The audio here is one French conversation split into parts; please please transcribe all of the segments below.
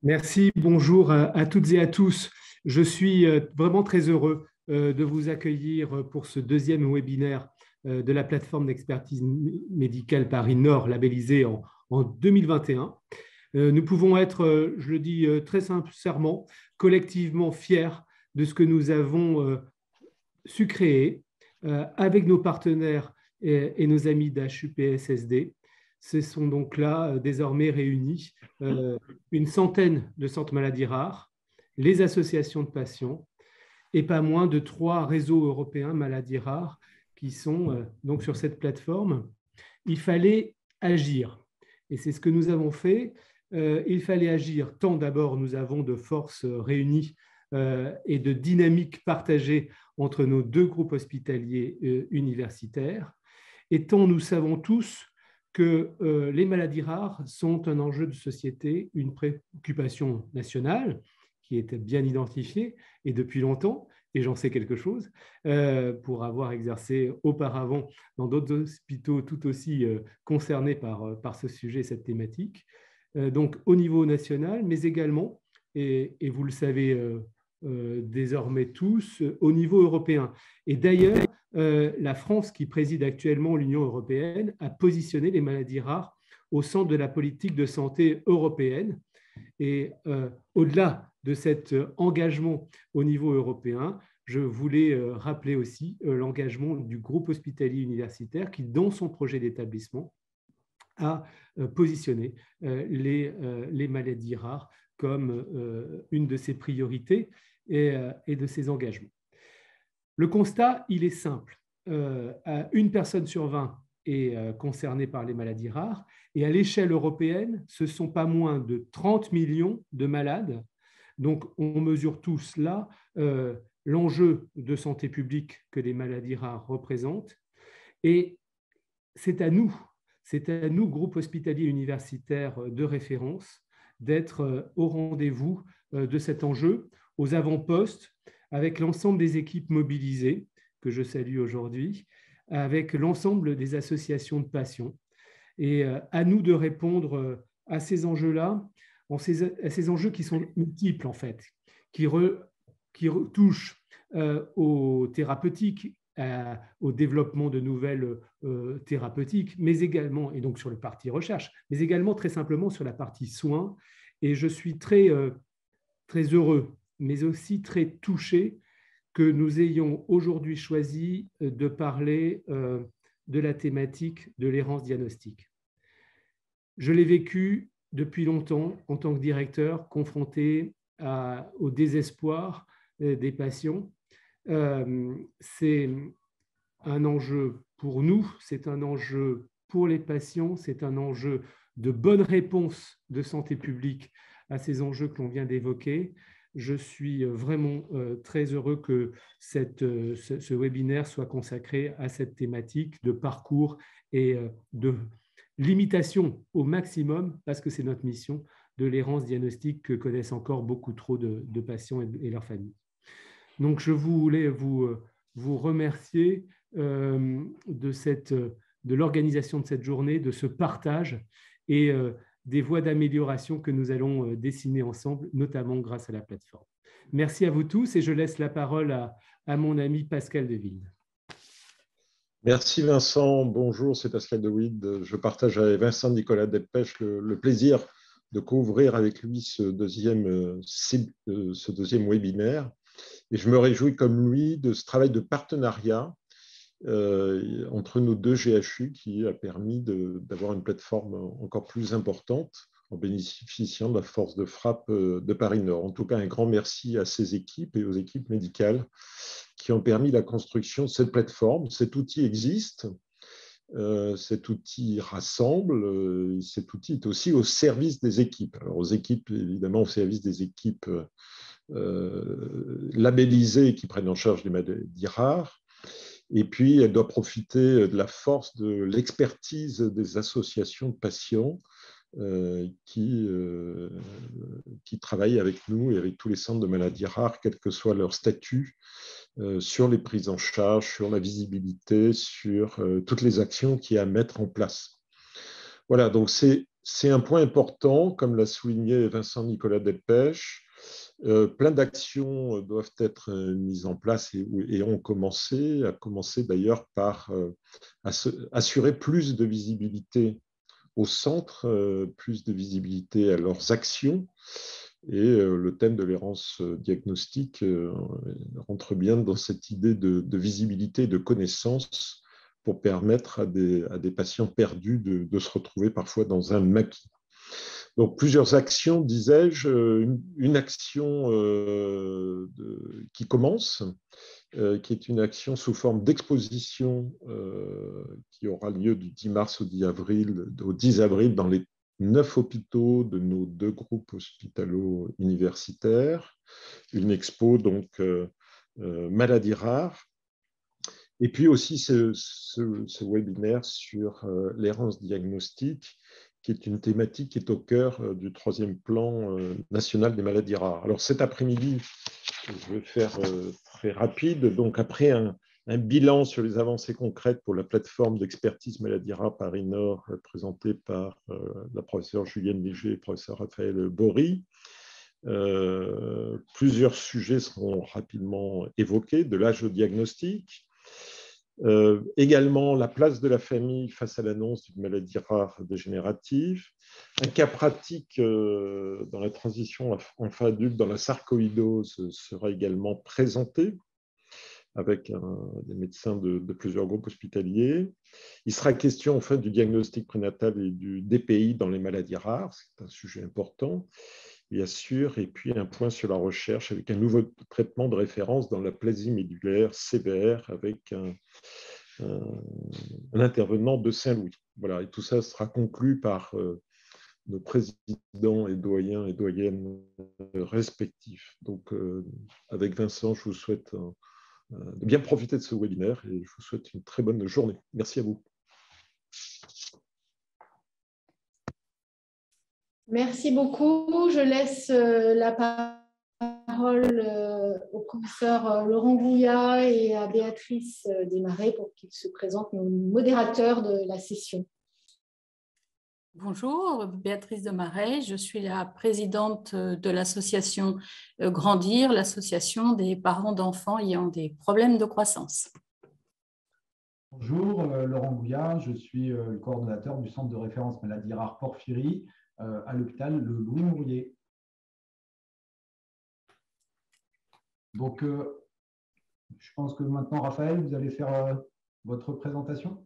Merci, bonjour à toutes et à tous. Je suis vraiment très heureux de vous accueillir pour ce deuxième webinaire de la plateforme d'expertise médicale Paris Nord, labellisée en 2021. Nous pouvons être, je le dis très sincèrement, collectivement fiers de ce que nous avons su créer avec nos partenaires et nos amis d'HUPSSD. Ce sont donc là désormais réunis une centaine de centres maladies rares, les associations de patients et pas moins de 3 réseaux européens maladies rares qui sont donc sur cette plateforme. Il fallait agir et c'est ce que nous avons fait. Il fallait agir tant d'abord nous avons de forces réunies et de dynamiques partagées entre nos deux groupes hospitaliers universitaires, et tant nous savons tous que les maladies rares sont un enjeu de société, une préoccupation nationale qui était bien identifiée et depuis longtemps, et j'en sais quelque chose, pour avoir exercé auparavant dans d'autres hôpitaux tout aussi concernés par ce sujet, cette thématique. Donc au niveau national, mais également, et vous le savez désormais tous, au niveau européen. Et d'ailleurs, la France, qui préside actuellement l'Union européenne, a positionné les maladies rares au centre de la politique de santé européenne. Et au-delà de cet engagement au niveau européen, je voulais rappeler aussi l'engagement du groupe hospitalier universitaire qui, dans son projet d'établissement, a positionné les maladies rares comme une de ses priorités et de ses engagements. Le constat, il est simple. Une personne sur 20 est concernée par les maladies rares et à l'échelle européenne, ce ne sont pas moins de 30 millions de malades. Donc, on mesure tous là l'enjeu de santé publique que les maladies rares représentent. Et c'est à nous, groupe hospitalier universitaire de référence, d'être au rendez-vous de cet enjeu, aux avant-postes, avec l'ensemble des équipes mobilisées, que je salue aujourd'hui, avec l'ensemble des associations de patients. Et à nous de répondre à ces enjeux-là, à ces enjeux qui sont multiples en fait, qui touchent aux thérapeutiques, au développement de nouvelles thérapeutiques, mais également, et donc sur le parti recherche, mais également très simplement sur la partie soins. Et je suis très heureux, mais aussi très touché que nous ayons aujourd'hui choisi de parler de la thématique de l'errance diagnostique. Je l'ai vécu depuis longtemps en tant que directeur, confronté au désespoir des patients. C'est un enjeu pour nous, c'est un enjeu pour les patients, c'est un enjeu de bonne réponse de santé publique à ces enjeux que l'on vient d'évoquer. Je suis vraiment très heureux que ce webinaire soit consacré à cette thématique de parcours et de limitation au maximum, parce que c'est notre mission, de l'errance diagnostique que connaissent encore beaucoup trop de patients et leurs familles. Donc, je voulais vous remercier de l'organisation de cette journée, de ce partage et des voies d'amélioration que nous allons dessiner ensemble, notamment grâce à la plateforme. Merci à vous tous et je laisse la parole à mon ami Pascal Deville. Merci Vincent, bonjour, c'est Pascal De Witt. Je partage avec Vincent Nicolas Delpech le plaisir de couvrir avec lui ce deuxième webinaire. Et je me réjouis comme lui de ce travail de partenariat entre nos deux GHU qui a permis d'avoir une plateforme encore plus importante en bénéficiant de la force de frappe de Paris-Nord. En tout cas, un grand merci à ces équipes et aux équipes médicales qui ont permis la construction de cette plateforme. Cet outil existe, cet outil rassemble, cet outil est aussi au service des équipes. Alors aux équipes, évidemment, au service des équipes labellisées qui prennent en charge les maladies rares. Et puis, elle doit profiter de la force de l'expertise des associations de patients qui travaillent avec nous et avec tous les centres de maladies rares, quel que soit leur statut, sur les prises en charge, sur la visibilité, sur toutes les actions qu'il y a à mettre en place. Voilà, donc c'est c'est un point important, comme l'a souligné Vincent Nicolas Delpech. Plein d'actions doivent être mises en place et ont commencé, à commencer d'ailleurs par assurer plus de visibilité au centre, plus de visibilité à leurs actions. Et le thème de l'errance diagnostique rentre bien dans cette idée de visibilité, de connaissance pour permettre à des patients perdus de se retrouver parfois dans un maquis. Donc, plusieurs actions, disais-je, une action qui commence, qui est une action sous forme d'exposition qui aura lieu du 10 mars au 10 avril dans les 9 hôpitaux de nos 2 groupes hospitalo-universitaires. Une expo, donc, maladies rares. Et puis aussi ce webinaire sur l'errance diagnostique, qui est une thématique qui est au cœur du 3e plan national des maladies rares. Alors cet après-midi, je vais faire très rapide. Donc après un bilan sur les avancées concrètes pour la plateforme d'expertise maladies rares Paris Nord, présentée par la professeure Julienne Léger et le professeur Raphaël Bory. Plusieurs sujets seront rapidement évoqués, de l'âge au diagnostic. Également la place de la famille face à l'annonce d'une maladie rare dégénérative, un cas pratique dans la transition enfant adulte dans la sarcoïdose sera également présenté avec des médecins de plusieurs groupes hospitaliers. Il sera question enfin du diagnostic prénatal et du DPI dans les maladies rares, c'est un sujet important, bien sûr, et puis un point sur la recherche avec un nouveau traitement de référence dans l'aplasie médulaire sévère avec un intervenant de Saint-Louis. Voilà, et tout ça sera conclu par nos présidents et doyens et doyennes respectifs. Donc, avec Vincent, je vous souhaite de bien profiter de ce webinaire et je vous souhaite une très bonne journée. Merci à vous. Merci beaucoup. Je laisse la parole au professeur Laurent Gouillat et à Béatrice Desmarais pour qu'ils se présentent, nos modérateurs de la session. Bonjour, Béatrice Desmarais, je suis la présidente de l'association Grandir, l'association des parents d'enfants ayant des problèmes de croissance. Bonjour, Laurent Gouillat, je suis le coordonnateur du centre de référence maladies rares Porphyrie à l'hôpital Le Louis-Mourier. Donc, je pense que maintenant, Raphaël, vous allez faire votre présentation.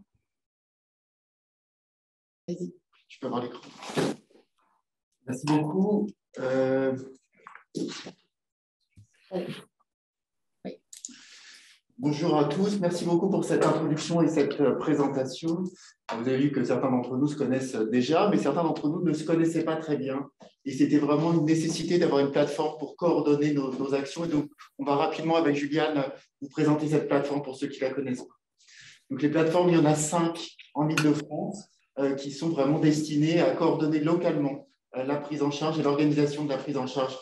Vas-y. Je peux avoir l'écran. Merci beaucoup. Bonjour à tous. Merci beaucoup pour cette introduction et cette présentation. Vous avez vu que certains d'entre nous se connaissent déjà, mais certains d'entre nous ne se connaissaient pas très bien. Et c'était vraiment une nécessité d'avoir une plateforme pour coordonner nos actions. Et donc, on va rapidement, avec Juliane, vous présenter cette plateforme pour ceux qui la connaissent pas. Donc, les plateformes, il y en a 5 en Île-de-France. Qui sont vraiment destinés à coordonner localement la prise en charge et l'organisation de la prise en charge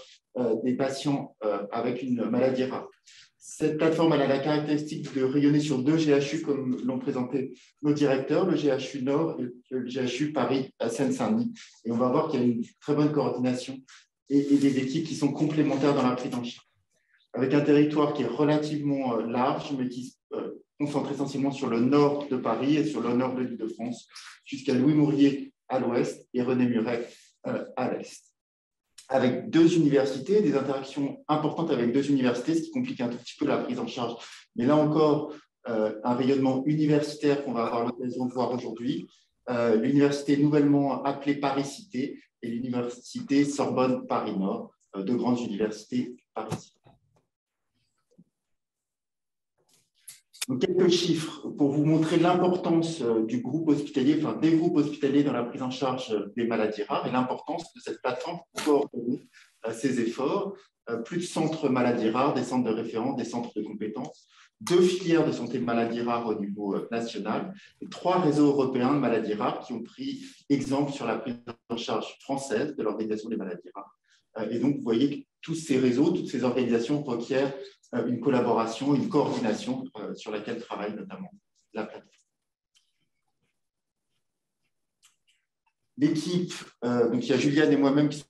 des patients avec une maladie rare. Cette plateforme elle a la caractéristique de rayonner sur 2 GHU, comme l'ont présenté nos directeurs, le GHU Nord et le GHU Paris à Seine-Saint-Denis. Et on va voir qu'il y a une très bonne coordination et des équipes qui sont complémentaires dans la prise en charge. Avec un territoire qui est relativement large, mais qui concentre essentiellement sur le nord de Paris et sur le nord de l'Île-de-France, jusqu'à Louis-Mourier à l'ouest et René-Muret à l'est. Avec 2 universités, des interactions importantes avec 2 universités, ce qui complique un tout petit peu la prise en charge. Mais là encore, un rayonnement universitaire qu'on va avoir l'occasion de voir aujourd'hui. L'université nouvellement appelée Paris-Cité et l'université Sorbonne Paris-Nord, 2 grandes universités Paris-Cité. Donc, quelques chiffres pour vous montrer l'importance du groupe hospitalier, enfin des groupes hospitaliers dans la prise en charge des maladies rares et l'importance de cette plateforme pour coordonner ces efforts. Plus de centres maladies rares, des centres de référence, des centres de compétences, 2 filières de santé de maladies rares au niveau national et 3 réseaux européens de maladies rares qui ont pris exemple sur la prise en charge française de l'organisation des maladies rares. Et donc, vous voyez que tous ces réseaux, toutes ces organisations requièrent une collaboration, une coordination sur laquelle travaille notamment la plateforme. L'équipe, donc il y a Juliane et moi-même qui sont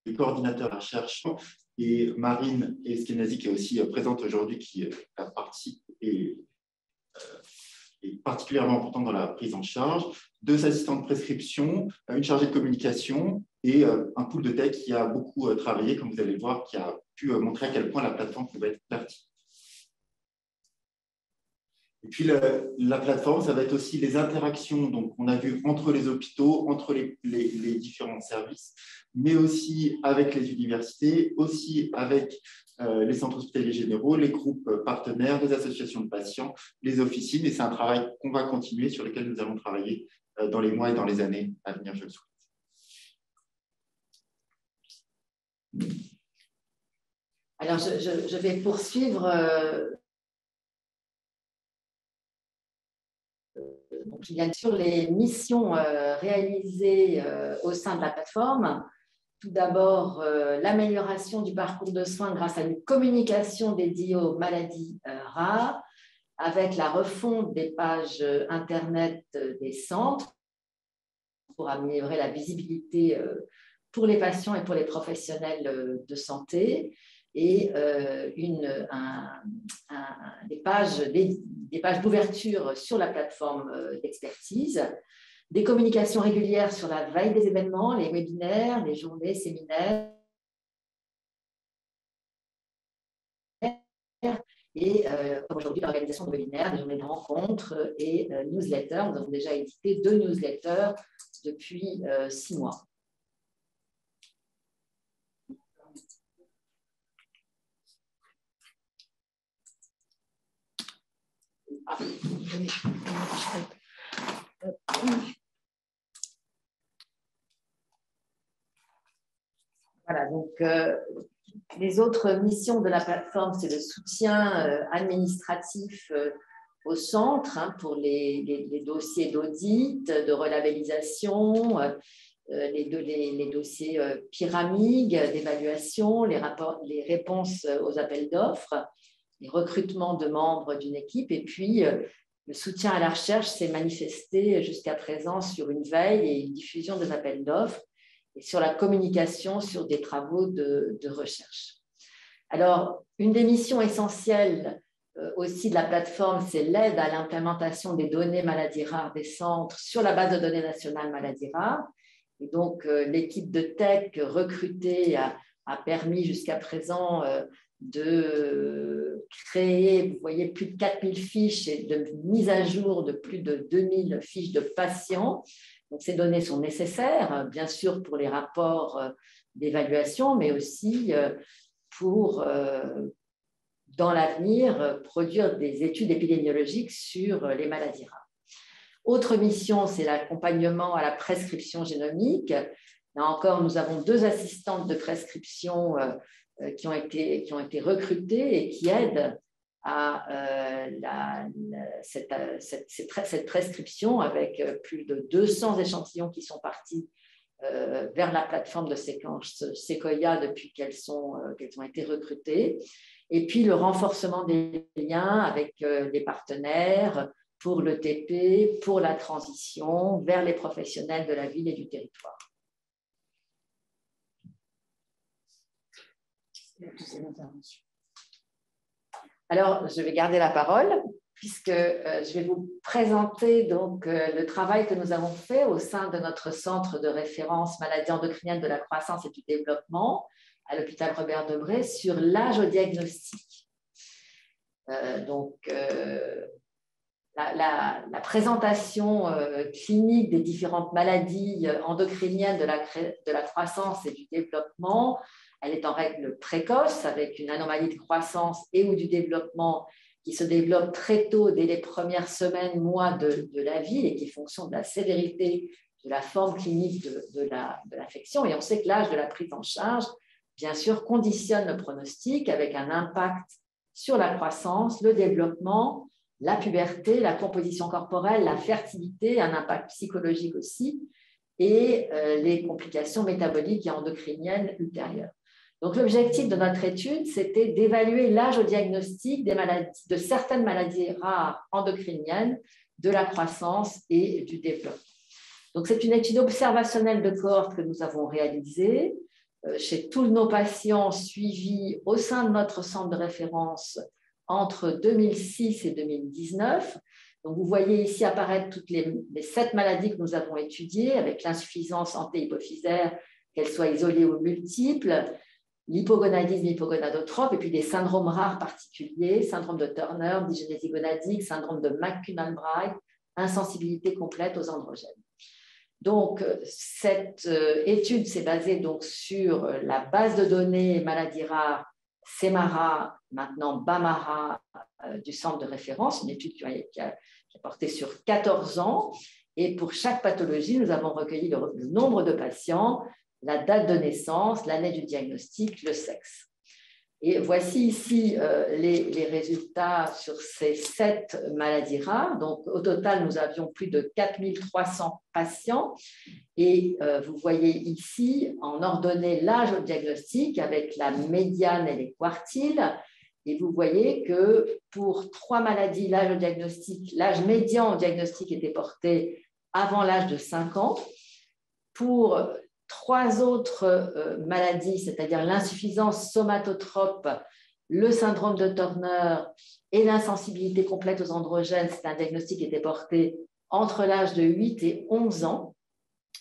les coordinateurs de la recherche, et Marine Eskenazi qui est aussi présente aujourd'hui, qui a participé est particulièrement importante dans la prise en charge, 2 assistants de prescription, une chargée de communication et un pool de tech qui a beaucoup travaillé, comme vous allez le voir, qui a pu montrer à quel point la plateforme pouvait être pertinente. Et puis, la plateforme, ça va être aussi les interactions, donc on a vu entre les hôpitaux, entre les différents services, mais aussi avec les universités, aussi avec les centres hospitaliers généraux, les groupes partenaires, les associations de patients, les officines. Et c'est un travail qu'on va continuer, sur lequel nous allons travailler dans les mois et dans les années à venir, je le souhaite. Alors, je vais poursuivre. Bien sûr, les missions réalisées au sein de la plateforme. Tout d'abord, l'amélioration du parcours de soins grâce à une communication dédiée aux maladies rares, avec la refonte des pages Internet des centres pour améliorer la visibilité pour les patients et pour les professionnels de santé, et des pages d'ouverture sur la plateforme d'expertise, des communications régulières sur la veille des événements, les webinaires, les journées, séminaires, et aujourd'hui l'organisation de webinaires, des journées de rencontres et newsletters. Nous avons déjà édité 2 newsletters depuis 6 mois. Voilà, donc les autres missions de la plateforme, c'est le soutien administratif au centre pour les dossiers d'audit, de relabellisation, les dossiers pyramides d'évaluation, les réponses aux appels d'offres, les recrutements de membres d'une équipe, et puis le soutien à la recherche s'est manifesté jusqu'à présent sur une veille et une diffusion des appels d'offres et sur la communication sur des travaux de recherche. Alors, une des missions essentielles aussi de la plateforme, c'est l'aide à l'implémentation des données maladies rares des centres sur la base de données nationale maladies rares. Et donc, l'équipe de tech recrutée a permis jusqu'à présent de créer, vous voyez, plus de 4000 fiches et de mise à jour de plus de 2000 fiches de patients. Donc, ces données sont nécessaires, bien sûr, pour les rapports d'évaluation, mais aussi pour, dans l'avenir, produire des études épidémiologiques sur les maladies rares. Autre mission, c'est l'accompagnement à la prescription génomique. Là encore, nous avons 2 assistantes de prescription qui ont été recrutées et qui aident à cette prescription, avec plus de 200 échantillons qui sont partis vers la plateforme de séquence Sequoia depuis qu'elles ont été recrutées. Et puis le renforcement des liens avec les partenaires pour l'ETP, pour la transition vers les professionnels de la ville et du territoire. Alors, je vais garder la parole puisque je vais vous présenter donc, le travail que nous avons fait au sein de notre centre de référence maladies endocriniennes de la croissance et du développement à l'hôpital Robert Debré sur l'âge au diagnostic. La présentation clinique des différentes maladies endocriniennes de la croissance et du développement, elle est en règle précoce avec une anomalie de croissance et ou du développement qui se développe très tôt, dès les premières semaines, mois de la vie, et qui est fonction de la sévérité de la forme clinique de l'affection. Et on sait que l'âge de la prise en charge, bien sûr, conditionne le pronostic avec un impact sur la croissance, le développement, la puberté, la composition corporelle, la fertilité, un impact psychologique aussi, et les complications métaboliques et endocriniennes ultérieures. Donc, l'objectif de notre étude, c'était d'évaluer l'âge au diagnostic de certaines maladies rares endocriniennes, de la croissance et du développement. Donc, c'est une étude observationnelle de cohorte que nous avons réalisée chez tous nos patients suivis au sein de notre centre de référence entre 2006 et 2019. Donc, vous voyez ici apparaître toutes les 7 maladies que nous avons étudiées, avec l'insuffisance antéhypophysaire, qu'elle soit isolée ou multiple, l'hypogonadisme hypogonadotrope, et puis des syndromes rares particuliers, syndrome de Turner, dysgénésie gonadique, syndrome de McCune-Albright, insensibilité complète aux androgènes. Donc, cette étude s'est basée donc sur la base de données maladies rares CEMARA, maintenant BAMARA, du centre de référence, une étude qui a porté sur 14 ans. Et pour chaque pathologie, nous avons recueilli le nombre de patients, la date de naissance, l'année du diagnostic, le sexe. Et voici ici les résultats sur ces 7 maladies rares. Donc, au total, nous avions plus de 4300 patients. Et vous voyez ici, en ordonnée, l'âge au diagnostic avec la médiane et les quartiles. Et vous voyez que pour 3 maladies, l'âge médian au diagnostic était porté avant l'âge de 5 ans. Pour 3 autres maladies, c'est-à-dire l'insuffisance somatotrope, le syndrome de Turner et l'insensibilité complète aux androgènes, c'est un diagnostic qui était porté entre l'âge de 8 et 11 ans.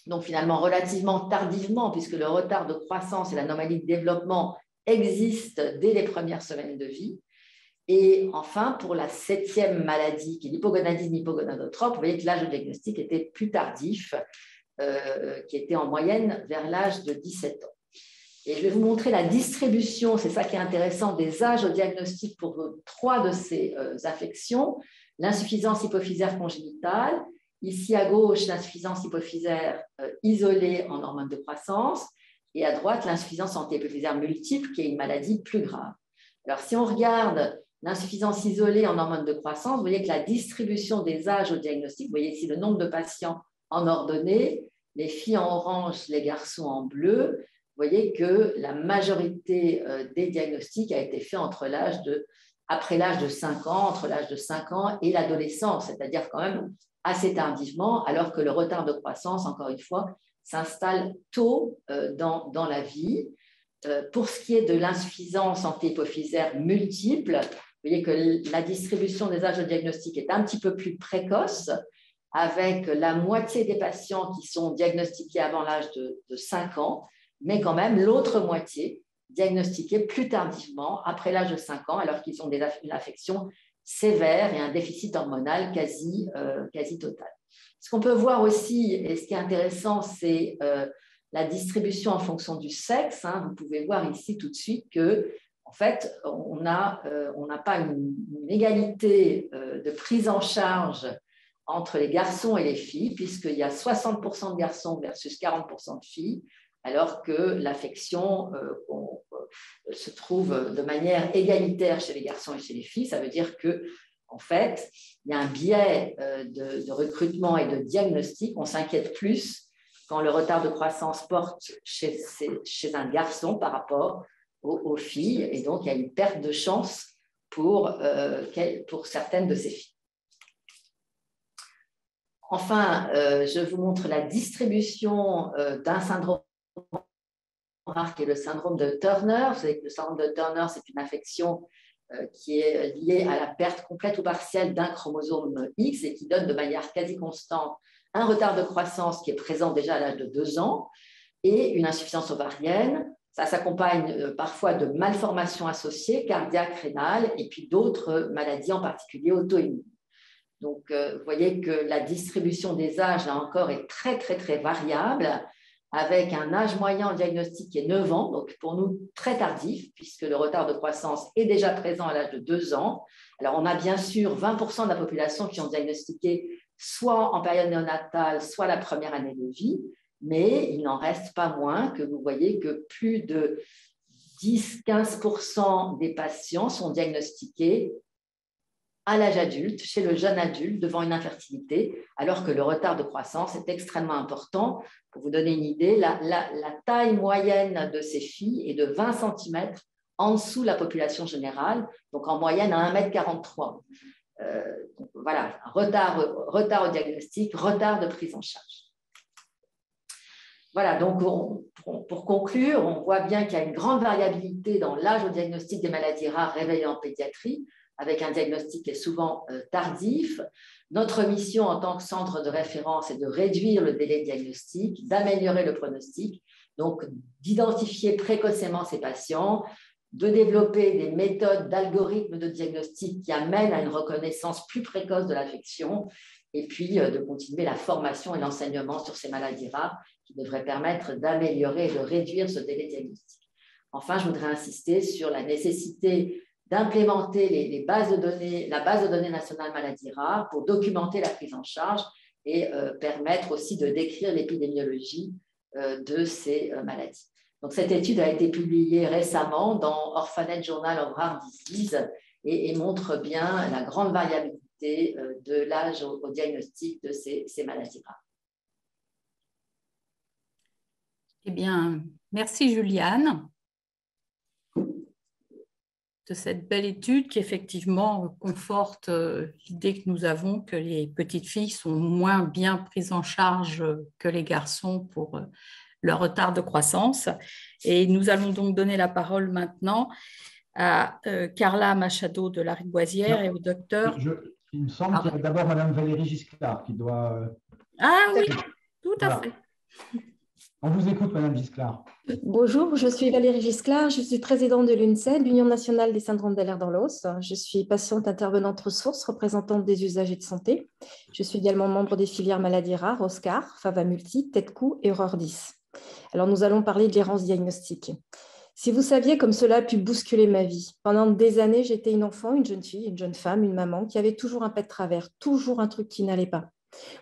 Donc finalement relativement tardivement, puisque le retard de croissance et l'anomalie de développement existent dès les premières semaines de vie. Et enfin, pour la 7e maladie, qui est l'hypogonadisme hypogonadotrope, vous voyez que l'âge de diagnostic était plus tardif, qui était en moyenne vers l'âge de 17 ans. Et je vais vous montrer la distribution, c'est ça qui est intéressant, des âges au diagnostic pour 3 de ces affections. L'insuffisance hypophysaire congénitale, ici à gauche, l'insuffisance hypophysaire isolée en hormones de croissance, et à droite, l'insuffisance antéhypophysaire multiple, qui est une maladie plus grave. Alors, si on regarde l'insuffisance isolée en hormones de croissance, vous voyez que la distribution des âges au diagnostic, vous voyez ici le nombre de patients en ordonnée, les filles en orange, les garçons en bleu, vous voyez que la majorité des diagnostics a été fait après l'âge de 5 ans, entre l'âge de 5 ans et l'adolescence, c'est-à-dire quand même assez tardivement, alors que le retard de croissance, encore une fois, s'installe tôt dans la vie. Pour ce qui est de l'insuffisance antéhypophysaire multiple, vous voyez que la distribution des âges de diagnostic est un petit peu plus précoce, avec la moitié des patients qui sont diagnostiqués avant l'âge de 5 ans, mais quand même l'autre moitié diagnostiquée plus tardivement, après l'âge de 5 ans, alors qu'ils ont une affection sévère et un déficit hormonal quasi total. Ce qu'on peut voir aussi, et ce qui est intéressant, c'est la distribution en fonction du sexe. Vous pouvez voir ici tout de suite que, en fait, on n'a pas une égalité de prise en charge entre les garçons et les filles, puisqu'il y a 60% de garçons versus 40% de filles, alors que l'affection se trouve de manière égalitaire chez les garçons et chez les filles. Ça veut dire que, en fait, il y a un biais de recrutement et de diagnostic. On s'inquiète plus quand le retard de croissance porte chez un garçon par rapport aux filles, et donc il y a une perte de chance pour certaines de ces filles. Enfin, je vous montre la distribution d'un syndrome rare qui est le syndrome de Turner. Vous savez que le syndrome de Turner, c'est une affection qui est liée à la perte complète ou partielle d'un chromosome X et qui donne de manière quasi constante un retard de croissance qui est présent déjà à l'âge de 2 ans et une insuffisance ovarienne. Ça s'accompagne parfois de malformations associées, cardiaques, rénales, et puis d'autres maladies, en particulier auto-immunes. Donc, vous voyez que la distribution des âges, là encore, est très, très, très variable, avec un âge moyen en diagnostic qui est 9 ans, donc pour nous très tardif, puisque le retard de croissance est déjà présent à l'âge de 2 ans. Alors, on a bien sûr 20% de la population qui ont diagnostiqué soit en période néonatale, soit la première année de vie, mais il n'en reste pas moins que vous voyez que plus de 10-15% des patients sont diagnostiqués à l'âge adulte, chez le jeune adulte, devant une infertilité, alors que le retard de croissance est extrêmement important. Pour vous donner une idée, la taille moyenne de ces filles est de 20 cm en dessous de la population générale, donc en moyenne à 1,43 m. Donc voilà, retard au diagnostic, retard de prise en charge. Voilà, donc pour conclure, on voit bien qu'il y a une grande variabilité dans l'âge au diagnostic des maladies rares révélées en pédiatrie, avec un diagnostic qui est souvent tardif. Notre mission en tant que centre de référence est de réduire le délai de diagnostic, d'améliorer le pronostic, donc d'identifier précocement ces patients, de développer des méthodes d'algorithmes de diagnostic qui amènent à une reconnaissance plus précoce de l'affection, et puis de continuer la formation et l'enseignement sur ces maladies rares qui devraient permettre d'améliorer et de réduire ce délai de diagnostic. Enfin, je voudrais insister sur la nécessité d'implémenter les bases de données, la base de données nationale maladies rares pour documenter la prise en charge et permettre aussi de décrire l'épidémiologie de ces maladies. Donc, cette étude a été publiée récemment dans Orphanet Journal of Rare Disease et montre bien la grande variabilité de l'âge au diagnostic de ces maladies rares. Eh bien, merci Juliane de cette belle étude qui effectivement conforte l'idée que nous avons que les petites filles sont moins bien prises en charge que les garçons pour leur retard de croissance. Et nous allons donc donner la parole maintenant à Carla Machado de Lariboisière et au docteur… Il me semble qu'il y a d'abord Madame Valérie Gisclard qui doit… Ah oui, tout à fait. On vous écoute, Madame Gisclard. Bonjour, je suis Valérie Gisclard, je suis présidente de l'UNCED, l'Union nationale des syndromes de l'air dans l'os. Je suis patiente intervenante ressources, représentante des usagers de santé. Je suis également membre des filières maladies rares, Oscar, Fava-Multi, Tête-Cou et Horreur 10. Alors, nous allons parler de l'errance diagnostique. Si vous saviez comme cela a pu bousculer ma vie, pendant des années, j'étais une enfant, une jeune fille, une jeune femme, une maman qui avait toujours un pet de travers, toujours un truc qui n'allait pas.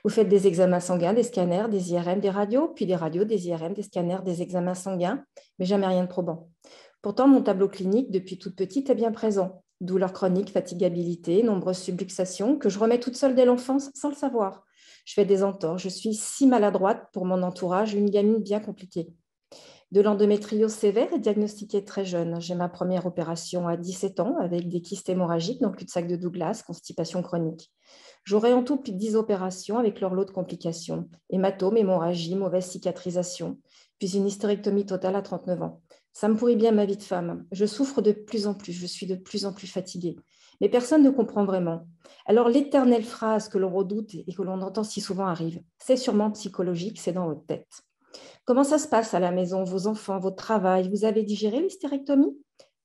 Vous faites des examens sanguins, des scanners, des IRM, des radios, puis des radios, des IRM, des scanners, des examens sanguins, mais jamais rien de probant. Pourtant, mon tableau clinique, depuis toute petite, est bien présent. Douleurs chroniques, fatigabilité, nombreuses subluxations, que je remets toute seule dès l'enfance sans le savoir. Je fais des entorses, je suis si maladroite pour mon entourage, une gamine bien compliquée. De l'endométriose sévère est diagnostiquée très jeune. J'ai ma première opération à 17 ans avec des kystes hémorragiques dans le cul-de-sac de Douglas, constipation chronique. J'aurai en tout plus de 10 opérations avec leur lot de complications, hématomes, hémorragie, mauvaise cicatrisation, puis une hystérectomie totale à 39 ans. Ça me pourrit bien ma vie de femme. Je souffre de plus en plus, je suis de plus en plus fatiguée. Mais personne ne comprend vraiment. Alors l'éternelle phrase que l'on redoute et que l'on entend si souvent arrive, c'est sûrement psychologique, c'est dans votre tête. Comment ça se passe à la maison, vos enfants, votre travail? Vous avez digéré l'hystérectomie?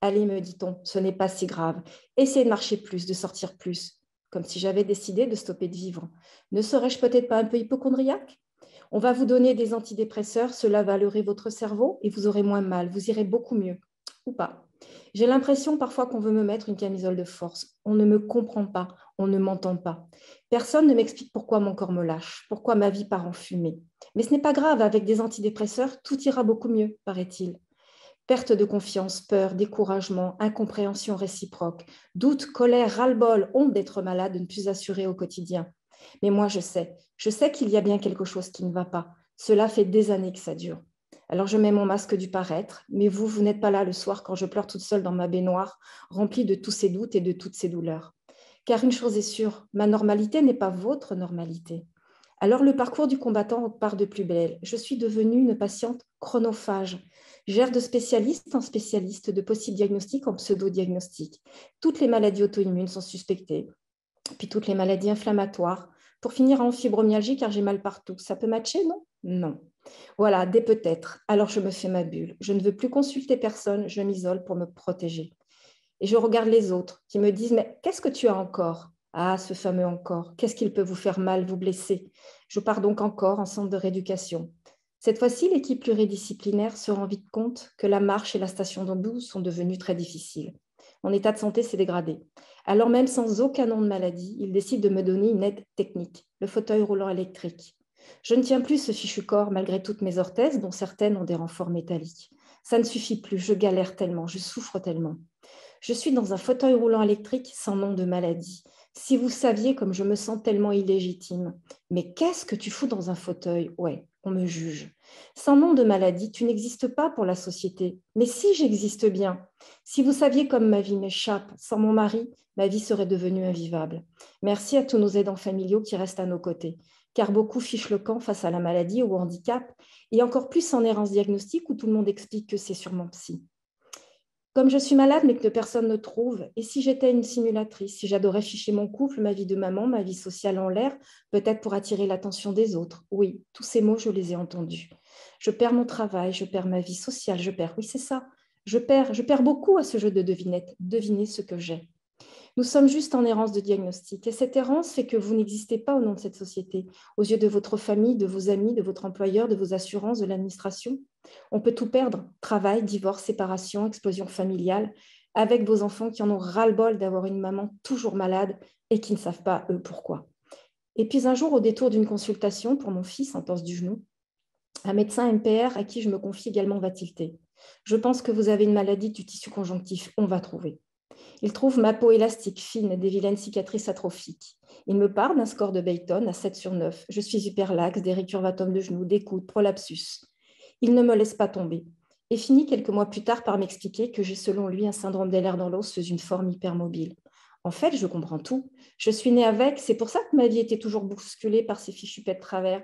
Allez, me dit-on, ce n'est pas si grave. Essayez de marcher plus, de sortir plus. Comme si j'avais décidé de stopper de vivre. Ne serais-je peut-être pas un peu hypocondriaque? On va vous donner des antidépresseurs, cela va leurrer votre cerveau et vous aurez moins mal, vous irez beaucoup mieux. Ou pas. J'ai l'impression parfois qu'on veut me mettre une camisole de force. On ne me comprend pas, on ne m'entend pas. Personne ne m'explique pourquoi mon corps me lâche, pourquoi ma vie part en fumée. Mais ce n'est pas grave, avec des antidépresseurs, tout ira beaucoup mieux, paraît-il. Perte de confiance, peur, découragement, incompréhension réciproque, doute, colère, ras-le-bol, honte d'être malade, de ne plus assurer au quotidien. Mais moi, je sais qu'il y a bien quelque chose qui ne va pas. Cela fait des années que ça dure. Alors je mets mon masque du paraître, mais vous n'êtes pas là le soir quand je pleure toute seule dans ma baignoire, remplie de tous ces doutes et de toutes ces douleurs. Car une chose est sûre, ma normalité n'est pas votre normalité. Alors le parcours du combattant part de plus belle. Je suis devenue une patiente chronophage. Gère de spécialiste en spécialiste, de possibles diagnostics en pseudo-diagnostics. Toutes les maladies auto-immunes sont suspectées, puis toutes les maladies inflammatoires. Pour finir en fibromyalgie, car j'ai mal partout. Ça peut matcher, non? Non. Voilà, des peut-être. Alors je me fais ma bulle. Je ne veux plus consulter personne, je m'isole pour me protéger. Et je regarde les autres qui me disent « Mais qu'est-ce que tu as encore ?» Ah, ce fameux encore. Qu'est-ce qu'il peut vous faire mal, vous blesser? Je pars donc encore en centre de rééducation. Cette fois-ci, l'équipe pluridisciplinaire se rend vite compte que la marche et la station d'embouche sont devenues très difficiles. Mon état de santé s'est dégradé. Alors même sans aucun nom de maladie, ils décident de me donner une aide technique, le fauteuil roulant électrique. Je ne tiens plus ce fichu corps malgré toutes mes orthèses, dont certaines ont des renforts métalliques. Ça ne suffit plus, je galère tellement, je souffre tellement. Je suis dans un fauteuil roulant électrique sans nom de maladie. Si vous saviez comme je me sens tellement illégitime. Mais qu'est-ce que tu fous dans un fauteuil? Ouais, on me juge. Sans nom de maladie, tu n'existes pas pour la société. Mais si j'existe bien, si vous saviez comme ma vie m'échappe, sans mon mari, ma vie serait devenue invivable. Merci à tous nos aidants familiaux qui restent à nos côtés, car beaucoup fichent le camp face à la maladie ou au handicap, et encore plus en errance diagnostique où tout le monde explique que c'est sûrement psy. Comme je suis malade, mais que personne ne trouve, et si j'étais une simulatrice, si j'adorais ficher mon couple, ma vie de maman, ma vie sociale en l'air, peut-être pour attirer l'attention des autres. Oui, tous ces mots, je les ai entendus. Je perds mon travail, je perds ma vie sociale, je perds, oui, c'est ça. Je perds beaucoup à ce jeu de devinette, deviner ce que j'ai. Nous sommes juste en errance de diagnostic, et cette errance fait que vous n'existez pas au nom de cette société, aux yeux de votre famille, de vos amis, de votre employeur, de vos assurances, de l'administration. On peut tout perdre, travail, divorce, séparation, explosion familiale, avec vos enfants qui en ont ras-le-bol d'avoir une maman toujours malade et qui ne savent pas, eux, pourquoi. Et puis un jour, au détour d'une consultation pour mon fils en torse du genou, un médecin MPR à qui je me confie également va tilter. Je pense que vous avez une maladie du tissu conjonctif, on va trouver. Il trouve ma peau élastique, fine, des vilaines cicatrices atrophiques. Il me parle d'un score de Bayton à 7 sur 9. Je suis hyperlaxe, des récurvatomes de genoux, des coudes, prolapsus. Il ne me laisse pas tomber et finit quelques mois plus tard par m'expliquer que j'ai selon lui un syndrome d'Ehlers dans l'os sous une forme hypermobile. En fait, je comprends tout. Je suis née avec, c'est pour ça que ma vie était toujours bousculée par ces fichus pets de travers.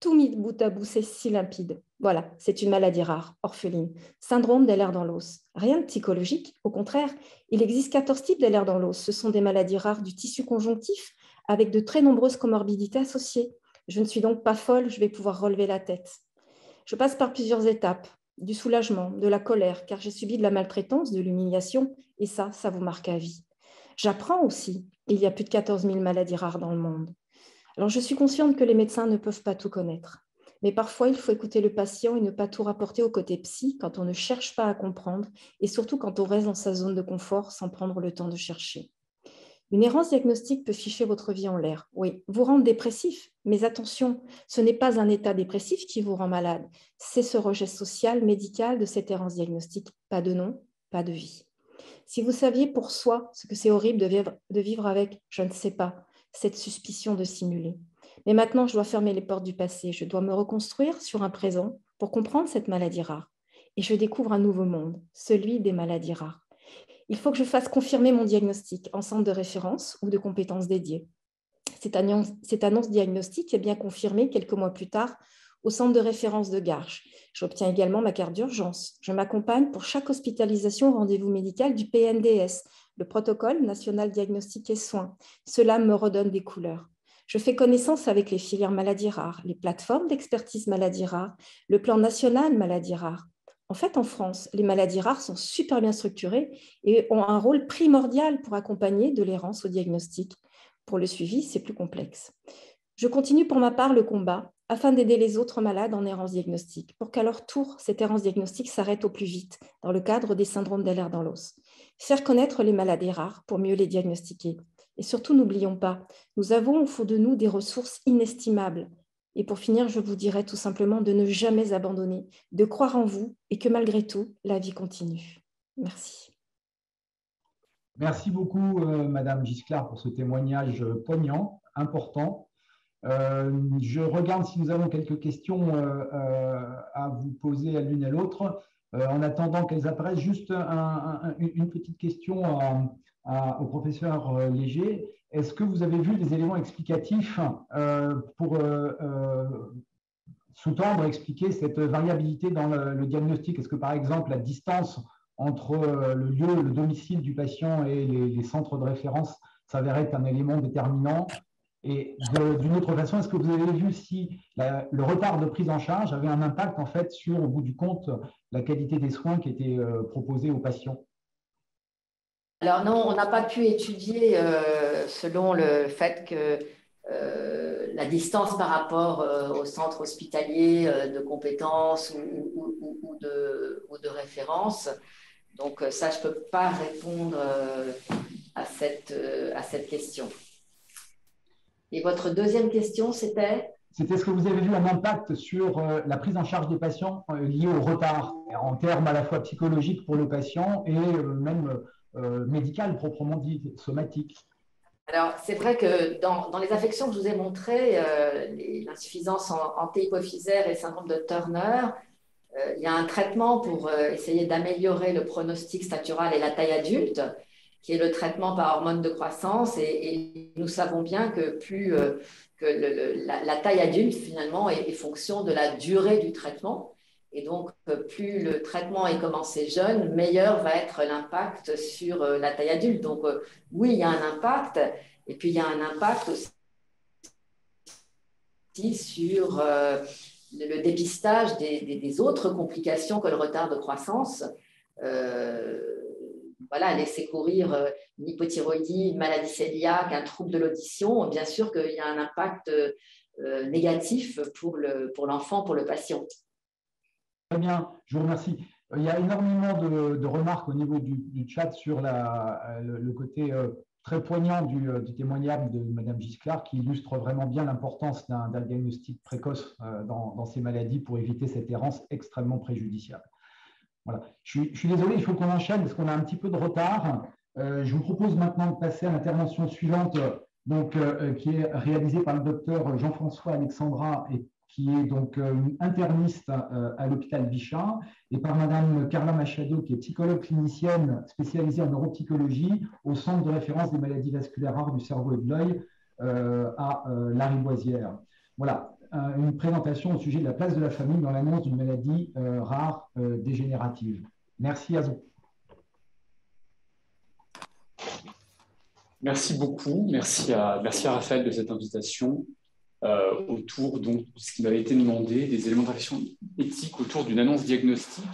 Tout mis bout à bout, c'est si limpide. Voilà, c'est une maladie rare, orpheline, syndrome d'Ehlers dans l'os. Rien de psychologique, au contraire, il existe 14 types d'Ehlers dans l'os. Ce sont des maladies rares du tissu conjonctif avec de très nombreuses comorbidités associées. Je ne suis donc pas folle, je vais pouvoir relever la tête. Je passe par plusieurs étapes, du soulagement, de la colère, car j'ai subi de la maltraitance, de l'humiliation, et ça vous marque à vie. J'apprends aussi, il y a plus de 14 000 maladies rares dans le monde. Alors, je suis consciente que les médecins ne peuvent pas tout connaître. Mais parfois, il faut écouter le patient et ne pas tout rapporter au côté psy quand on ne cherche pas à comprendre et surtout quand on reste dans sa zone de confort sans prendre le temps de chercher. Une errance diagnostique peut ficher votre vie en l'air. Oui, vous rendre dépressif, mais attention, ce n'est pas un état dépressif qui vous rend malade. C'est ce rejet social, médical de cette errance diagnostique. Pas de nom, pas de vie. Si vous saviez pour soi ce que c'est horrible de vivre avec, je ne sais pas, cette suspicion de simuler. Mais maintenant, je dois fermer les portes du passé. Je dois me reconstruire sur un présent pour comprendre cette maladie rare. Et je découvre un nouveau monde, celui des maladies rares. Il faut que je fasse confirmer mon diagnostic en centre de référence ou de compétences dédiées. Cette annonce diagnostique est bien confirmée quelques mois plus tard au centre de référence de Garches. J'obtiens également ma carte d'urgence. Je m'accompagne pour chaque hospitalisation au rendez-vous médical du PNDS, le protocole national diagnostic et soins. Cela me redonne des couleurs. Je fais connaissance avec les filières maladies rares, les plateformes d'expertise maladies rares, le plan national maladies rares. En fait, en France, les maladies rares sont super bien structurées et ont un rôle primordial pour accompagner de l'errance au diagnostic. Pour le suivi, c'est plus complexe. Je continue pour ma part le combat afin d'aider les autres malades en errance diagnostique pour qu'à leur tour, cette errance diagnostique s'arrête au plus vite dans le cadre des syndromes d'Ehlers dans l'os. Faire connaître les maladies rares pour mieux les diagnostiquer. Et surtout, n'oublions pas, nous avons au fond de nous des ressources inestimables. Et pour finir, je vous dirais tout simplement de ne jamais abandonner, de croire en vous et que malgré tout, la vie continue. Merci. Merci beaucoup, Madame Gisclard, pour ce témoignage poignant, important. Je regarde si nous avons quelques questions à vous poser à l'une et à l'autre. En attendant qu'elles apparaissent, juste une petite question au professeur Léger. Est-ce que vous avez vu des éléments explicatifs pour sous-tendre, expliquer cette variabilité dans le diagnostic? Est-ce que, par exemple, la distance entre le lieu, le domicile du patient et les centres de référence s'avérait être un élément déterminant? Et d'une autre façon, est-ce que vous avez vu si le retard de prise en charge avait un impact en fait sur, au bout du compte, la qualité des soins qui étaient proposés aux patients? Alors non, on n'a pas pu étudier selon le fait que la distance par rapport au centre hospitalier de compétences ou de référence. Donc ça, je ne peux pas répondre à cette question. Et votre deuxième question, c'était? C'était est-ce que vous avez vu un impact sur la prise en charge des patients liée au retard, en termes à la fois psychologiques pour le patient et même médical proprement dit, somatique? Alors, c'est vrai que dans les affections que je vous ai montrées, l'insuffisance antéhypophysaire et syndrome de Turner, il y a un traitement pour essayer d'améliorer le pronostic statural et la taille adulte, qui est le traitement par hormone de croissance. Et nous savons bien que plus la taille adulte, finalement, est fonction de la durée du traitement. Et donc, plus le traitement est commencé jeune, meilleur va être l'impact sur la taille adulte. Donc, oui, il y a un impact. Et puis, il y a un impact aussi sur le dépistage des autres complications que le retard de croissance. Voilà, laisser courir une hypothyroïdie, une maladie cœliaque, un trouble de l'audition, bien sûr qu'il y a un impact négatif pour l'enfant, pour le patient. Très bien, je vous remercie. Il y a énormément de remarques au niveau du chat sur le côté très poignant du témoignage de Mme Gisclard, qui illustre vraiment bien l'importance d'un diagnostic précoce dans ces maladies pour éviter cette errance extrêmement préjudiciable. Voilà. Je suis désolé, il faut qu'on enchaîne parce qu'on a un petit peu de retard. Je vous propose maintenant de passer à l'intervention suivante, qui est réalisée par le docteur Jean-François Alexandra et qui est donc interniste à l'hôpital Bichat, et par Madame Carla Machado, qui est psychologue clinicienne spécialisée en neuropsychologie au Centre de référence des maladies vasculaires rares du cerveau et de l'œil à Lariboisière. Voilà, une présentation au sujet de la place de la famille dans l'annonce d'une maladie rare dégénérative. Merci à vous. Merci beaucoup. Merci à Raphaël de cette invitation. Autour donc, de ce qui m'avait été demandé, des éléments de réflexion éthique autour d'une annonce diagnostique.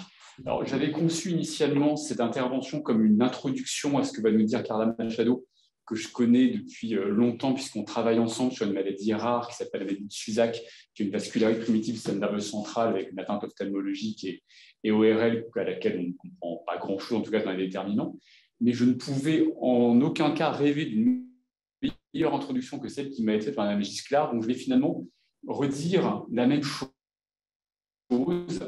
Alors, j'avais conçu initialement cette intervention comme une introduction à ce que va nous dire Carla Machado, que je connais depuis longtemps, puisqu'on travaille ensemble sur une maladie rare qui s'appelle la maladie de Susak, qui est une vascularité primitive du système nerveux central avec une atteinte ophtalmologique et ORL à laquelle on ne comprend pas grand-chose, en tout cas dans les déterminants. Mais je ne pouvais en aucun cas rêver d'une meilleure introduction que celle qui m'a été faite par Mme Gisclard. Donc, je vais finalement redire la même chose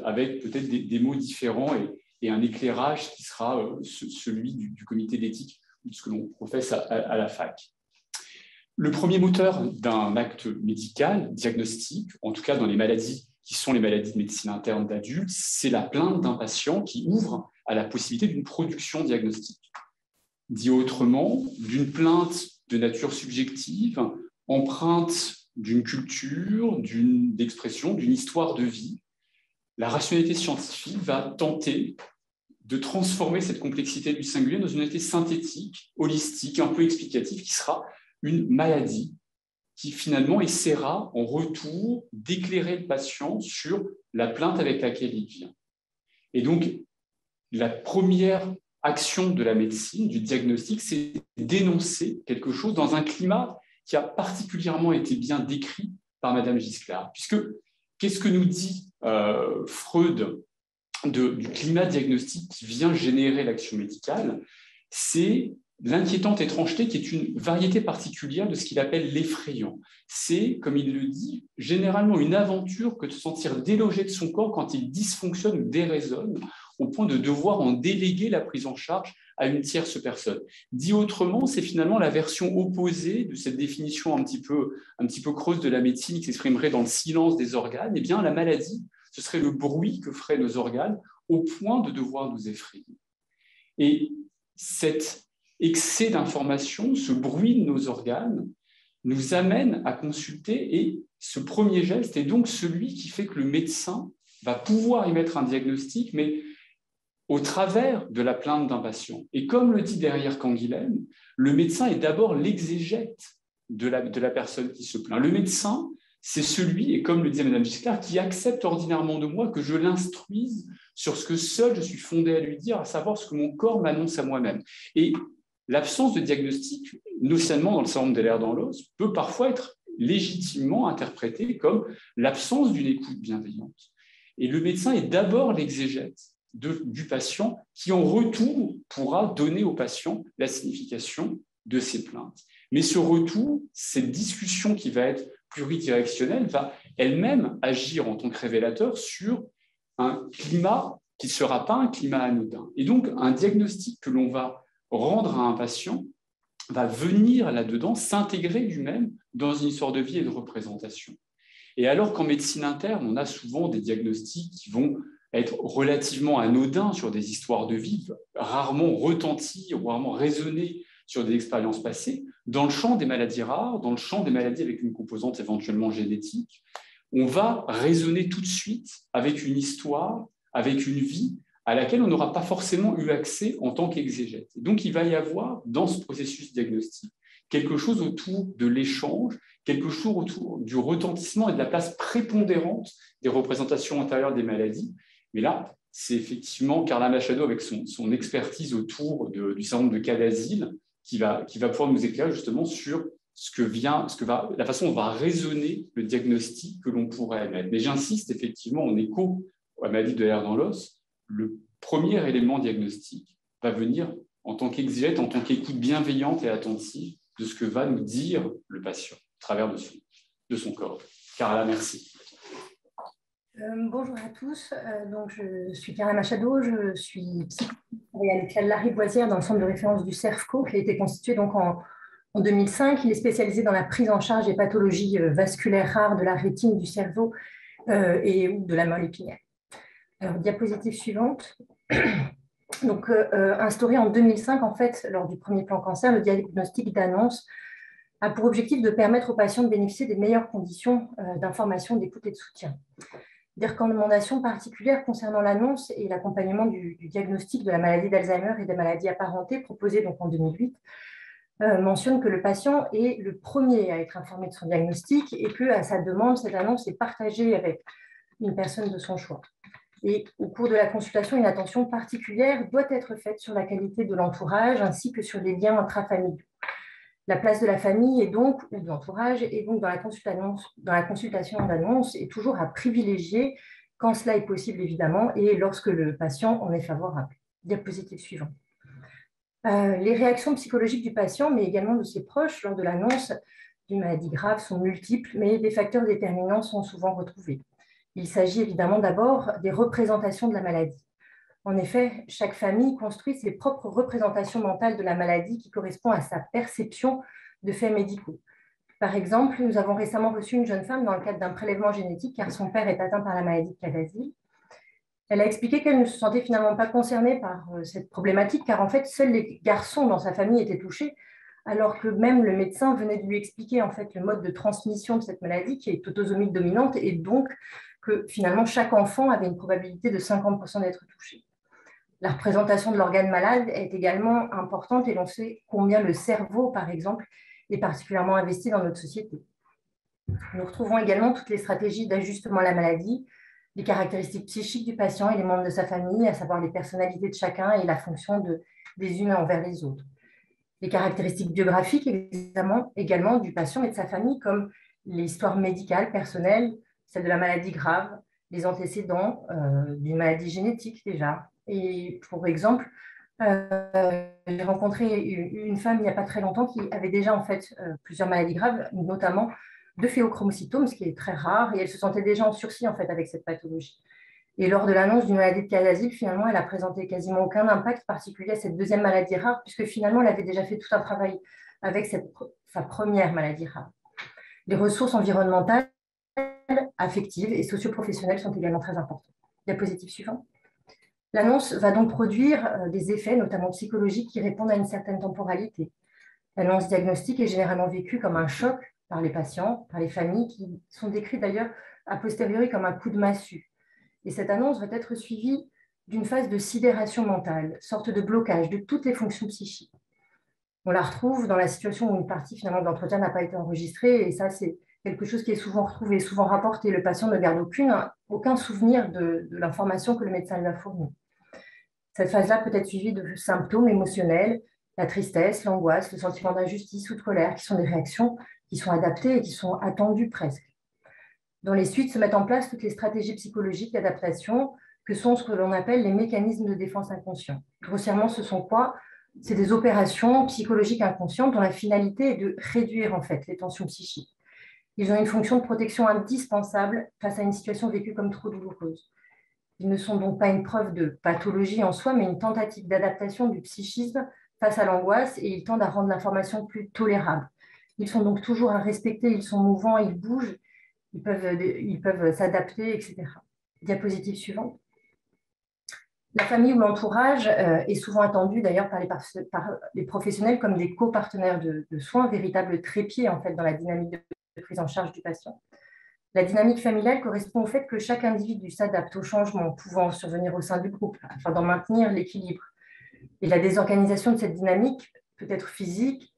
avec peut-être des mots différents et un éclairage qui sera celui du comité d'éthique de ce que l'on professe à la fac. Le premier moteur d'un acte médical, diagnostique, en tout cas dans les maladies qui sont les maladies de médecine interne d'adultes, c'est la plainte d'un patient qui ouvre à la possibilité d'une production diagnostique. Dit autrement, d'une plainte de nature subjective, empreinte d'une culture, d'expression, d'une histoire de vie, la rationalité scientifique va tenter de transformer cette complexité du singulier dans une unité synthétique, holistique, un peu explicative, qui sera une maladie, qui finalement essaiera en retour d'éclairer le patient sur la plainte avec laquelle il vient. Et donc, la première action de la médecine, du diagnostic, c'est d'énoncer quelque chose dans un climat qui a particulièrement été bien décrit par Mme Gisclard. Puisque, qu'est-ce que nous dit Freud du climat diagnostique qui vient générer l'action médicale? C'est l'inquiétante étrangeté qui est une variété particulière de ce qu'il appelle l'effrayant. C'est, comme il le dit, généralement une aventure que de se sentir délogé de son corps quand il dysfonctionne ou déraisonne, au point de devoir en déléguer la prise en charge à une tierce personne. Dit autrement, c'est finalement la version opposée de cette définition un petit peu creuse de la médecine qui s'exprimerait dans le silence des organes. Eh bien, la maladie, ce serait le bruit que feraient nos organes au point de devoir nous effrayer. Et cet excès d'informations, ce bruit de nos organes, nous amène à consulter, et ce premier geste est donc celui qui fait que le médecin va pouvoir y mettre un diagnostic, mais au travers de la plainte d'un patient. Et comme le dit derrière Canguilhem, le médecin est d'abord l'exégète de la personne qui se plaint. Le médecin, c'est celui, et comme le disait Mme Gisclard, qui accepte ordinairement de moi que je l'instruise sur ce que seul je suis fondé à lui dire, à savoir ce que mon corps m'annonce à moi-même. Et l'absence de diagnostic, notamment dans le syndrome d'Ehlers-Danlos, peut parfois être légitimement interprétée comme l'absence d'une écoute bienveillante. Et le médecin est d'abord l'exégète du patient qui, en retour, pourra donner au patient la signification de ses plaintes. Mais ce retour, cette discussion qui va être pluridirectionnelle, va elle-même agir en tant que révélateur sur un climat qui ne sera pas un climat anodin. Et donc, un diagnostic que l'on va rendre à un patient va venir là-dedans, s'intégrer lui-même dans une histoire de vie et de représentation. Et alors qu'en médecine interne, on a souvent des diagnostics qui vont être relativement anodins sur des histoires de vie, rarement retentir ou rarement résonner sur des expériences passées, dans le champ des maladies rares, dans le champ des maladies avec une composante éventuellement génétique, on va résonner tout de suite avec une histoire, avec une vie à laquelle on n'aura pas forcément eu accès en tant qu'exégète. Donc, il va y avoir, dans ce processus diagnostique, quelque chose autour de l'échange, quelque chose autour du retentissement et de la place prépondérante des représentations antérieures des maladies. Mais là, c'est effectivement Carla Machado, avec son expertise autour du certain nombre de cas d'asile, qui va pouvoir nous éclairer justement sur la façon dont va résonner le diagnostic que l'on pourrait émettre. Mais j'insiste effectivement, en écho à la maladie de l'air dans l'os, le premier élément diagnostique va venir en tant qu'exégète, en tant qu'écoute bienveillante et attentive de ce que va nous dire le patient au travers de son corps. Carla, merci. Bonjour à tous, donc je suis Carla Machado, je suis psychologue à l'hôpital Lariboisière dans le centre de référence du CERFCO qui a été constitué donc en 2005. Il est spécialisé dans la prise en charge des pathologies vasculaires rares de la rétine, du cerveau et de la moelle épinière. Alors, diapositive suivante. Donc, instauré en 2005, en fait, lors du premier plan cancer, le diagnostic d'annonce a pour objectif de permettre aux patients de bénéficier des meilleures conditions d'information, d'écoute et de soutien. Des recommandations particulières concernant l'annonce et l'accompagnement du diagnostic de la maladie d'Alzheimer et des maladies apparentées proposées donc en 2008 mentionnent que le patient est le premier à être informé de son diagnostic et qu'à sa demande, cette annonce est partagée avec une personne de son choix. Et au cours de la consultation, une attention particulière doit être faite sur la qualité de l'entourage ainsi que sur les liens intrafamiliaux. La place de la famille et donc, ou de l'entourage et donc dans la consultation d'annonce est toujours à privilégier quand cela est possible évidemment et lorsque le patient en est favorable. Diapositive suivante. Les réactions psychologiques du patient mais également de ses proches lors de l'annonce d'une maladie grave sont multiples mais des facteurs déterminants sont souvent retrouvés. Il s'agit évidemment d'abord des représentations de la maladie. En effet, chaque famille construit ses propres représentations mentales de la maladie qui correspondent à sa perception de faits médicaux. Par exemple, nous avons récemment reçu une jeune femme dans le cadre d'un prélèvement génétique car son père est atteint par la maladie de Cadazil. Elle a expliqué qu'elle ne se sentait finalement pas concernée par cette problématique car en fait, seuls les garçons dans sa famille étaient touchés alors que même le médecin venait de lui expliquer en fait, le mode de transmission de cette maladie qui est autosomique dominante et donc que finalement chaque enfant avait une probabilité de 50% d'être touché. La représentation de l'organe malade est également importante et l'on sait combien le cerveau, par exemple, est particulièrement investi dans notre société. Nous retrouvons également toutes les stratégies d'ajustement à la maladie, les caractéristiques psychiques du patient et les membres de sa famille, à savoir les personnalités de chacun et la fonction des unes envers les autres. Les caractéristiques biographiques également du patient et de sa famille, comme l'histoire médicale personnelle, celle de la maladie grave, les antécédents d'une maladie génétique déjà. Et pour exemple, j'ai rencontré une femme il n'y a pas très longtemps qui avait déjà en fait plusieurs maladies graves, notamment de phéochromocytome, ce qui est très rare, et elle se sentait déjà en sursis en fait avec cette pathologie. Et lors de l'annonce d'une maladie de Cadazil, finalement, elle a présenté quasiment aucun impact particulier à cette deuxième maladie rare, puisque finalement, elle avait déjà fait tout un travail avec sa première maladie rare. Les ressources environnementales, affectives et socioprofessionnelles sont également très importantes. Diapositive suivante. L'annonce va donc produire des effets, notamment psychologiques, qui répondent à une certaine temporalité. L'annonce diagnostique est généralement vécue comme un choc par les patients, par les familles, qui sont décrites d'ailleurs a posteriori comme un coup de massue. Et cette annonce va être suivie d'une phase de sidération mentale, sorte de blocage de toutes les fonctions psychiques. On la retrouve dans la situation où une partie finalement de l'entretien n'a pas été enregistrée, et ça c'est quelque chose qui est souvent retrouvé, souvent rapporté. Le patient ne garde aucun souvenir de l'information que le médecin lui a fournie. Cette phase-là peut être suivie de symptômes émotionnels, la tristesse, l'angoisse, le sentiment d'injustice ou de colère, qui sont des réactions qui sont adaptées et qui sont attendues presque. Dans les suites se mettent en place toutes les stratégies psychologiques d'adaptation, que sont ce que l'on appelle les mécanismes de défense inconscients. Grossièrement, ce sont quoi? C'est des opérations psychologiques inconscientes dont la finalité est de réduire en fait les tensions psychiques. Ils ont une fonction de protection indispensable face à une situation vécue comme trop douloureuse. Ils ne sont donc pas une preuve de pathologie en soi, mais une tentative d'adaptation du psychisme face à l'angoisse et ils tendent à rendre l'information plus tolérable. Ils sont donc toujours à respecter, ils sont mouvants, ils bougent, ils peuvent s'adapter, etc. Diapositive suivante. La famille ou l'entourage est souvent attendu d'ailleurs par les professionnels comme des copartenaires de soins, véritables trépieds en fait, dans la dynamique de prise en charge du patient. La dynamique familiale correspond au fait que chaque individu s'adapte aux changements pouvant survenir au sein du groupe afin d'en maintenir l'équilibre. Et la désorganisation de cette dynamique peut être physique,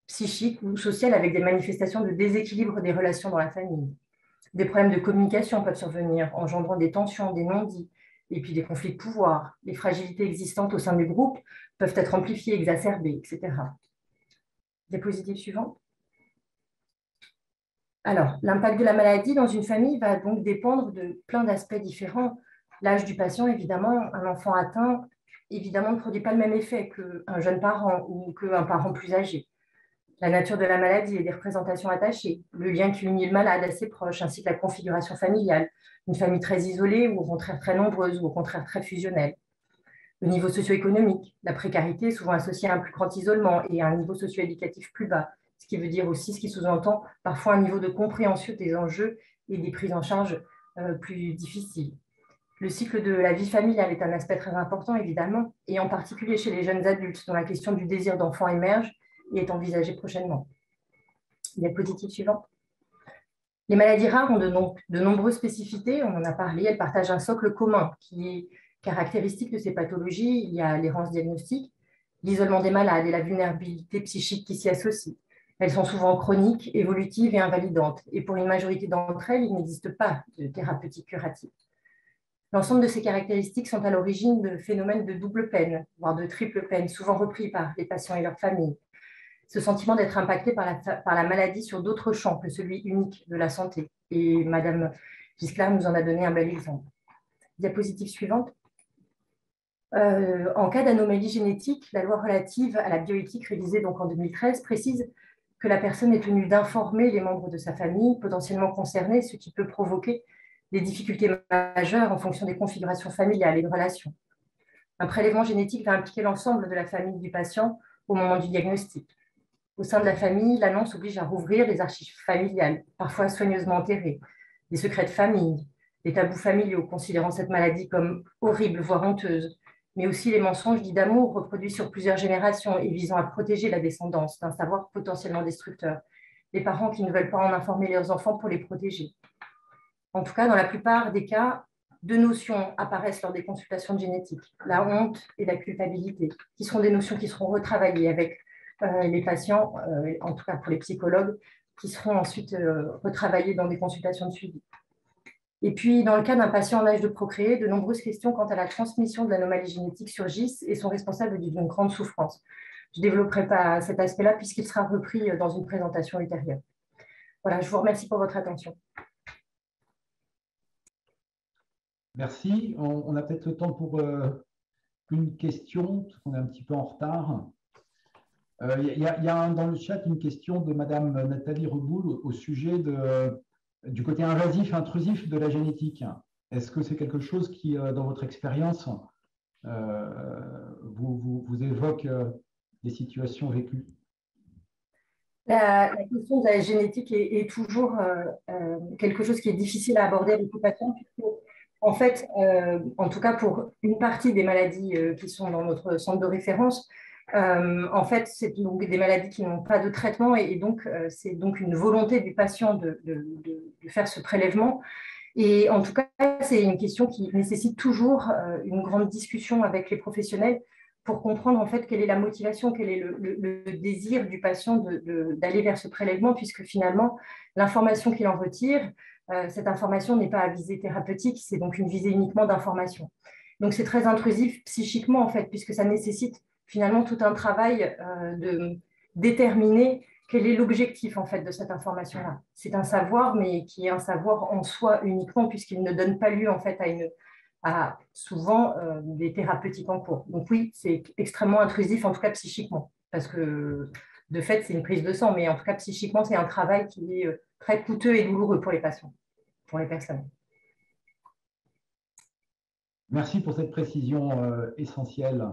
psychique ou sociale avec des manifestations de déséquilibre des relations dans la famille. Des problèmes de communication peuvent survenir, engendrant des tensions, des non-dits, et puis des conflits de pouvoir. Les fragilités existantes au sein du groupe peuvent être amplifiées, exacerbées, etc. Diapositive suivante. Alors, l'impact de la maladie dans une famille va donc dépendre de plein d'aspects différents. L'âge du patient, évidemment, un enfant atteint, évidemment, ne produit pas le même effet qu'un jeune parent ou qu'un parent plus âgé. La nature de la maladie et des représentations attachées, le lien qui unit le malade à ses proches, ainsi que la configuration familiale, une famille très isolée ou au contraire très nombreuse ou au contraire très fusionnelle. Le niveau socio-économique, la précarité est souvent associée à un plus grand isolement et à un niveau socio-éducatif plus bas, ce qui veut dire aussi, ce qui sous-entend parfois un niveau de compréhension des enjeux et des prises en charge plus difficiles. Le cycle de la vie familiale est un aspect très important, évidemment, et en particulier chez les jeunes adultes, dont la question du désir d'enfant émerge et est envisagée prochainement. Diapositive suivante. Les maladies rares ont de nombreuses spécificités, on en a parlé, elles partagent un socle commun qui est caractéristique de ces pathologies. Il y a l'errance diagnostique, l'isolement des malades et la vulnérabilité psychique qui s'y associent. Elles sont souvent chroniques, évolutives et invalidantes, et pour une majorité d'entre elles, il n'existe pas de thérapeutique curative. L'ensemble de ces caractéristiques sont à l'origine de phénomènes de double peine, voire de triple peine, souvent repris par les patients et leurs familles. Ce sentiment d'être impacté par la maladie sur d'autres champs que celui unique de la santé. Et Madame Gisclard nous en a donné un bel exemple. Diapositive suivante. En cas d'anomalie génétique, la loi relative à la bioéthique révisée donc en 2013 précise que la personne est tenue d'informer les membres de sa famille potentiellement concernés, ce qui peut provoquer des difficultés majeures en fonction des configurations familiales et de relations. Un prélèvement génétique va impliquer l'ensemble de la famille du patient au moment du diagnostic. Au sein de la famille, l'annonce oblige à rouvrir les archives familiales, parfois soigneusement enterrées, des secrets de famille, des tabous familiaux, considérant cette maladie comme horrible, voire honteuse, mais aussi les mensonges dits d'amour reproduits sur plusieurs générations et visant à protéger la descendance d'un savoir potentiellement destructeur, les parents qui ne veulent pas en informer leurs enfants pour les protéger. En tout cas, dans la plupart des cas, deux notions apparaissent lors des consultations de génétique, la honte et la culpabilité, qui seront des notions qui seront retravaillées avec les patients, en tout cas pour les psychologues, qui seront ensuite retravaillées dans des consultations de suivi. Et puis, dans le cas d'un patient en âge de procréer, de nombreuses questions quant à la transmission de l'anomalie génétique surgissent et sont responsables d'une grande souffrance. Je ne développerai pas cet aspect-là puisqu'il sera repris dans une présentation ultérieure. Voilà, je vous remercie pour votre attention. Merci. On a peut-être le temps pour une question, parce qu'on est un petit peu en retard. Il y a dans le chat une question de Madame Nathalie Reboul au sujet du côté invasif, intrusif de la génétique. Est-ce que c'est quelque chose qui, dans votre expérience, vous évoque des situations vécues? La question de la génétique est toujours quelque chose qui est difficile à aborder avec les patients, puisque, en fait, en tout cas pour une partie des maladies qui sont dans notre centre de référence, en fait, c'est donc des maladies qui n'ont pas de traitement et donc c'est donc une volonté du patient de faire ce prélèvement. Et en tout cas, c'est une question qui nécessite toujours une grande discussion avec les professionnels pour comprendre en fait quelle est la motivation, quel est le désir du patient d'aller vers ce prélèvement, puisque finalement, l'information qu'il en retire, cette information n'est pas à visée thérapeutique, c'est donc une visée uniquement d'information. Donc c'est très intrusif psychiquement en fait, puisque ça nécessite finalement tout un travail de déterminer quel est l'objectif en fait de cette information-là. C'est un savoir, mais qui est un savoir en soi uniquement, puisqu'il ne donne pas lieu en fait à souvent des thérapeutiques en cours. Donc oui, c'est extrêmement intrusif, en tout cas psychiquement, parce que de fait, c'est une prise de sang, mais en tout cas psychiquement, c'est un travail qui est très coûteux et douloureux pour les patients, pour les personnes. Merci pour cette précision essentielle.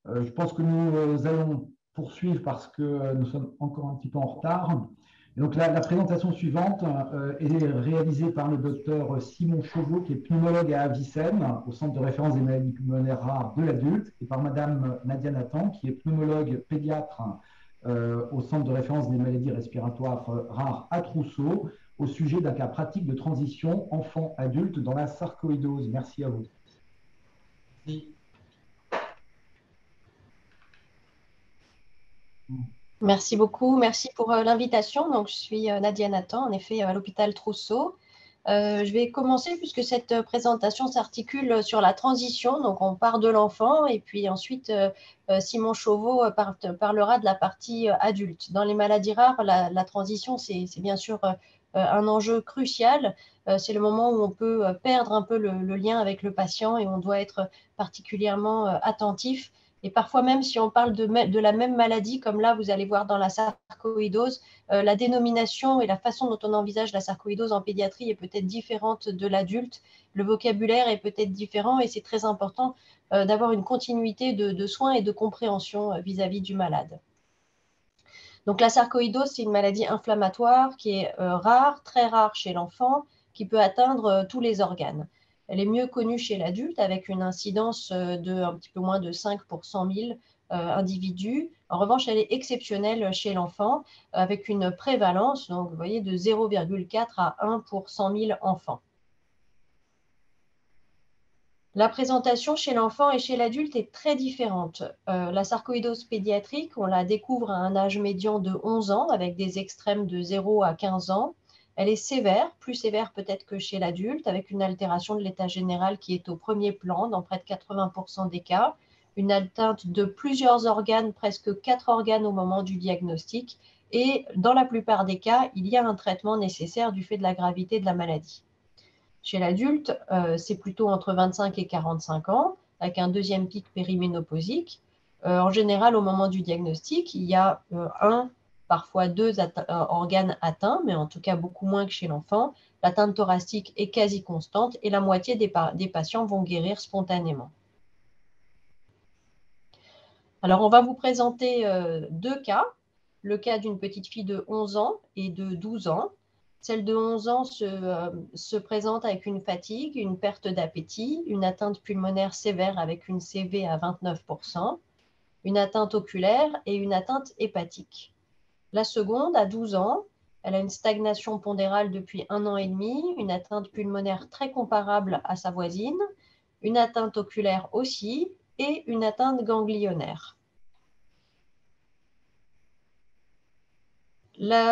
Je pense que nous allons poursuivre parce que nous sommes encore un petit peu en retard. Et donc, la présentation suivante est réalisée par le docteur Simon Chauveau, qui est pneumologue à Avicenne, au Centre de référence des maladies pulmonaires rares de l'adulte, et par Madame Nadia Nathan, qui est pneumologue pédiatre au Centre de référence des maladies respiratoires rares à Trousseau, au sujet d'un cas pratique de transition enfant-adulte dans la sarcoïdose. Merci à vous. Merci. Merci beaucoup, merci pour l'invitation. Donc, je suis Nadia Nathan, en effet, à l'hôpital Trousseau. Je vais commencer puisque cette présentation s'articule sur la transition. Donc, on part de l'enfant et puis ensuite, Simon Chauveau parlera de la partie adulte. Dans les maladies rares, la transition, c'est bien sûr un enjeu crucial. C'est le moment où on peut perdre un peu le lien avec le patient et on doit être particulièrement attentif. Et parfois même, si on parle de la même maladie, comme là, vous allez voir dans la sarcoïdose, la dénomination et la façon dont on envisage la sarcoïdose en pédiatrie est peut-être différente de l'adulte. Le vocabulaire est peut-être différent et c'est très important d'avoir une continuité de soins et de compréhension vis-à-vis du malade. Donc la sarcoïdose, c'est une maladie inflammatoire qui est rare, très rare chez l'enfant, qui peut atteindre tous les organes. Elle est mieux connue chez l'adulte avec une incidence de un petit peu moins de 5 pour 100 000 individus. En revanche, elle est exceptionnelle chez l'enfant avec une prévalence, donc vous voyez, de 0,4 à 1 pour 100 000 enfants. La présentation chez l'enfant et chez l'adulte est très différente. La sarcoïdose pédiatrique, on la découvre à un âge médian de 11 ans avec des extrêmes de 0 à 15 ans. Elle est sévère, plus sévère peut-être que chez l'adulte, avec une altération de l'état général qui est au premier plan dans près de 80% des cas, une atteinte de plusieurs organes, presque 4 organes au moment du diagnostic, et dans la plupart des cas, il y a un traitement nécessaire du fait de la gravité de la maladie. Chez l'adulte, c'est plutôt entre 25 et 45 ans, avec un deuxième pic périménopausique. En général, au moment du diagnostic, il y a parfois 2 organes atteints, mais en tout cas beaucoup moins que chez l'enfant. L'atteinte thoracique est quasi constante et la moitié des patients vont guérir spontanément. Alors, on va vous présenter 2 cas. Le cas d'une petite fille de 11 ans et de 12 ans. Celle de 11 ans se présente avec une fatigue, une perte d'appétit, une atteinte pulmonaire sévère avec une CV à 29%, une atteinte oculaire et une atteinte hépatique. La seconde, à 12 ans, elle a une stagnation pondérale depuis 1 an et demi, une atteinte pulmonaire très comparable à sa voisine, une atteinte oculaire aussi et une atteinte ganglionnaire.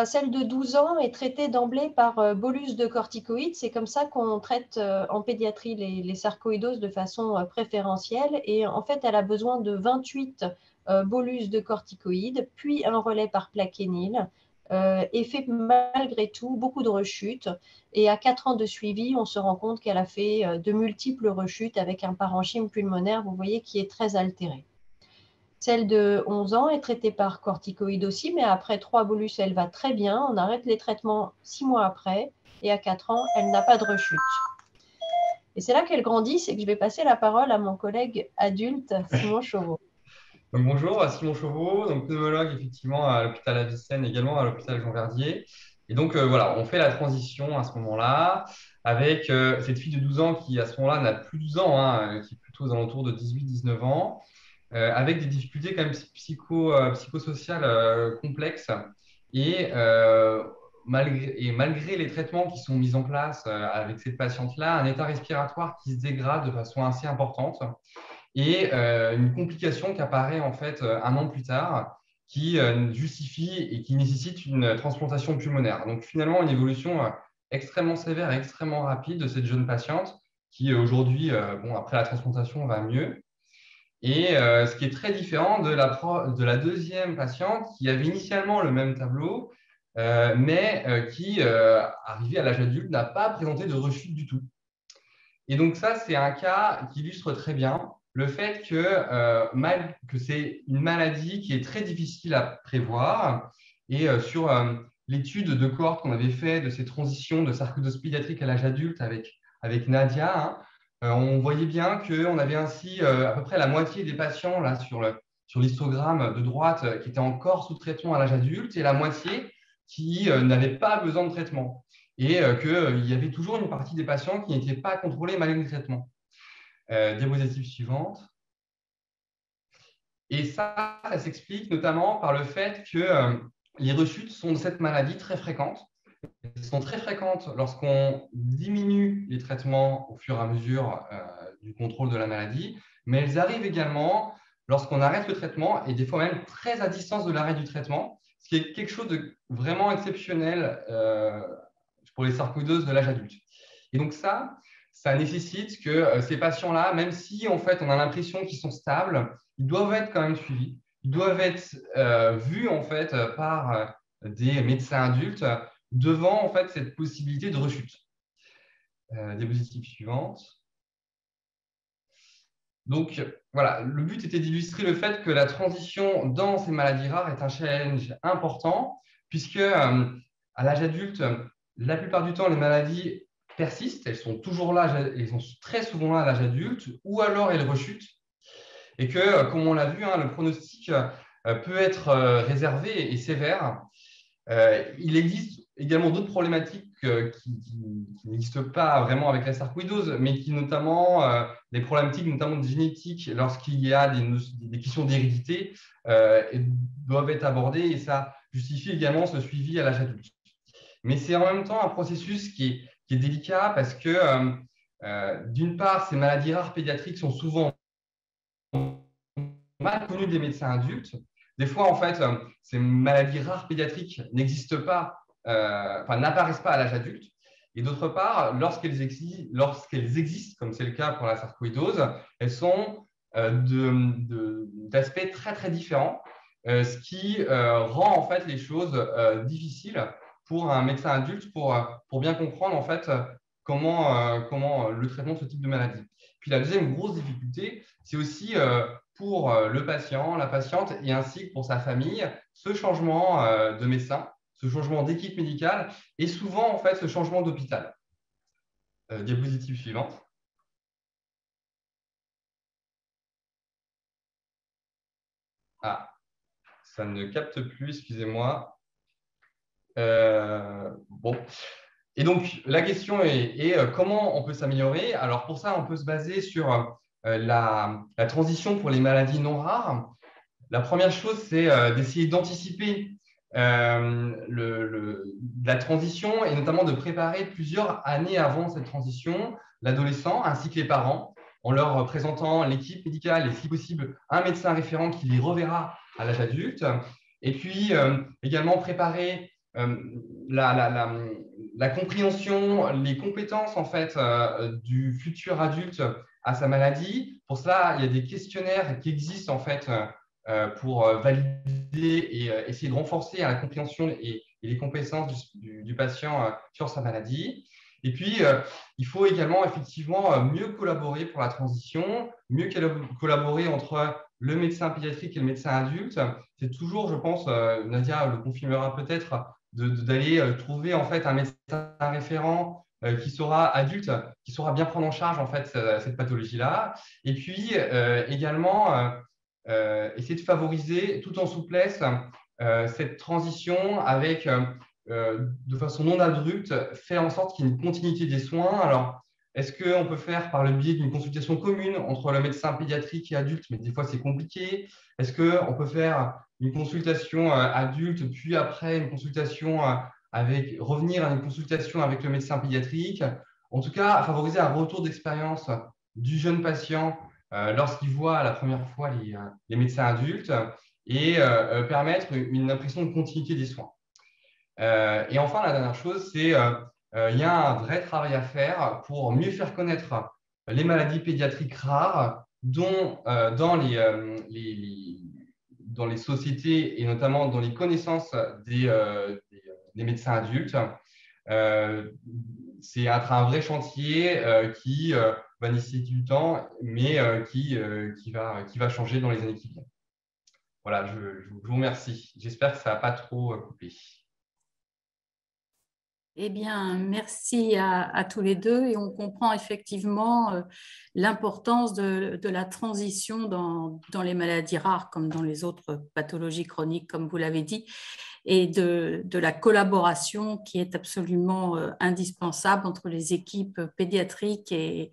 Celle de 12 ans est traitée d'emblée par bolus de corticoïdes. C'est comme ça qu'on traite en pédiatrie les sarcoïdoses de façon préférentielle. Et en fait, elle a besoin de 28 bolus de corticoïdes, puis un relais par plaquenil, et fait malgré tout beaucoup de rechutes. Et à 4 ans de suivi, on se rend compte qu'elle a fait de multiples rechutes avec un parenchyme pulmonaire, vous voyez, qui est très altéré. Celle de 11 ans est traitée par corticoïdes aussi, mais après 3 bolus, elle va très bien. On arrête les traitements 6 mois après, et à 4 ans, elle n'a pas de rechute. Et c'est là qu'elle grandit, c'est que je vais passer la parole à mon collègue adulte, Simon Chauveau. Donc, bonjour, Simon Chauveau, donc pneumologue effectivement à l'hôpital Avicenne, également à l'hôpital Jean Verdier. Et donc voilà, on fait la transition à ce moment-là avec cette fille de 12 ans qui à ce moment-là n'a plus 12 ans, hein, qui est plutôt aux alentours de 18-19 ans, avec des difficultés quand même psychosociales complexes. Et malgré les traitements qui sont mis en place avec cette patiente-là, un état respiratoire qui se dégrade de façon assez importante. Et une complication qui apparaît en fait 1 an plus tard, qui justifie et qui nécessite une transplantation pulmonaire. Donc finalement, une évolution extrêmement sévère et extrêmement rapide de cette jeune patiente qui aujourd'hui, après la transplantation, va mieux. Et ce qui est très différent de la deuxième patiente qui avait initialement le même tableau, mais qui, arrivée à l'âge adulte, n'a pas présenté de rechute du tout. Et donc ça, c'est un cas qui illustre très bien le fait que c'est une maladie qui est très difficile à prévoir. Et sur l'étude de cohorte qu'on avait fait de ces transitions de sarcoïdose pédiatrique à l'âge adulte avec Nadia, on voyait bien qu'on avait ainsi à peu près la moitié des patients là, sur l'histogramme de droite qui étaient encore sous traitement à l'âge adulte et la moitié qui n'avaient pas besoin de traitement. Et qu'il y avait toujours une partie des patients qui n'étaient pas contrôlés malgré le traitement. Diapositive suivante. Et ça s'explique notamment par le fait que les rechutes sont de cette maladie très fréquentes. Elles sont très fréquentes lorsqu'on diminue les traitements au fur et à mesure du contrôle de la maladie, mais elles arrivent également lorsqu'on arrête le traitement et des fois même très à distance de l'arrêt du traitement, ce qui est quelque chose de vraiment exceptionnel pour les sarcoïdoses de l'âge adulte. Et donc ça nécessite que ces patients-là, même si en fait on a l'impression qu'ils sont stables, ils doivent être quand même suivis, ils doivent être vus en fait par des médecins adultes devant en fait cette possibilité de rechute. Diapositive suivante. Donc voilà, le but était d'illustrer le fait que la transition dans ces maladies rares est un challenge important, puisque à l'âge adulte, la plupart du temps, les maladies persistent, elles sont toujours là, elles sont très souvent là à l'âge adulte, ou alors elles rechutent, et que, comme on l'a vu, le pronostic peut être réservé et sévère. Il existe également d'autres problématiques qui n'existent pas vraiment avec la sarcoïdose, mais qui notamment, des problématiques notamment de génétique, lorsqu'il y a des questions d'hérédité, doivent être abordées et ça justifie également ce suivi à l'âge adulte. Mais c'est en même temps un processus qui est délicat parce que, d'une part, ces maladies rares pédiatriques sont souvent mal connues des médecins adultes. Des fois, en fait, ces maladies rares pédiatriques n'existent pas, n'apparaissent pas à l'âge adulte. Et d'autre part, lorsqu'elles existent, comme c'est le cas pour la sarcoïdose, elles sont d'aspects très, très différents, ce qui rend en fait les choses difficiles pour un médecin adulte pour bien comprendre en fait comment le traitement de ce type de maladie. Puis la deuxième grosse difficulté, c'est aussi pour le patient, la patiente et ainsi que pour sa famille, ce changement de médecin, ce changement d'équipe médicale et souvent en fait ce changement d'hôpital. Diapositive suivante. Ah, ça ne capte plus, excusez-moi. Bon. Et donc, la question est comment on peut s'améliorer? Alors, pour ça, on peut se baser sur la transition pour les maladies non rares. La première chose, c'est d'essayer d'anticiper la transition et notamment de préparer plusieurs années avant cette transition l'adolescent ainsi que les parents en leur présentant l'équipe médicale et si possible un médecin référent qui les reverra à l'âge adulte. Et puis également préparer la compréhension, les compétences en fait du futur adulte à sa maladie. Pour cela, il y a des questionnaires qui existent en fait pour valider et essayer de renforcer la compréhension et les compétences du patient sur sa maladie. Et puis, il faut également effectivement mieux collaborer pour la transition, mieux collaborer entre le médecin pédiatrique et le médecin adulte. C'est toujours, je pense, Nadia le confirmera peut-être, d'aller trouver en fait un médecin référent qui sera adulte, qui saura bien prendre en charge en fait cette pathologie-là. Et puis également essayer de favoriser tout en souplesse cette transition avec de façon non abrupte, faire en sorte qu'il y ait une continuité des soins. Alors, est-ce qu'on peut faire par le biais d'une consultation commune entre le médecin pédiatrique et adulte, mais des fois c'est compliqué. Est-ce qu'on peut faire une consultation adulte, puis après une consultation revenir à une consultation avec le médecin pédiatrique? En tout cas, favoriser un retour d'expérience du jeune patient lorsqu'il voit la première fois les médecins adultes et permettre une impression de continuité des soins. Et enfin, la dernière chose, c'est il y a un vrai travail à faire pour mieux faire connaître les maladies pédiatriques rares dont dans les sociétés et notamment dans les connaissances des médecins adultes. C'est un vrai chantier qui va nécessiter du temps, mais qui va changer dans les années qui viennent. Voilà, je vous remercie. J'espère que ça n'a pas trop coupé. Eh bien, merci à tous les deux et on comprend effectivement l'importance de la transition dans les maladies rares comme dans les autres pathologies chroniques, comme vous l'avez dit, et de la collaboration qui est absolument indispensable entre les équipes pédiatriques et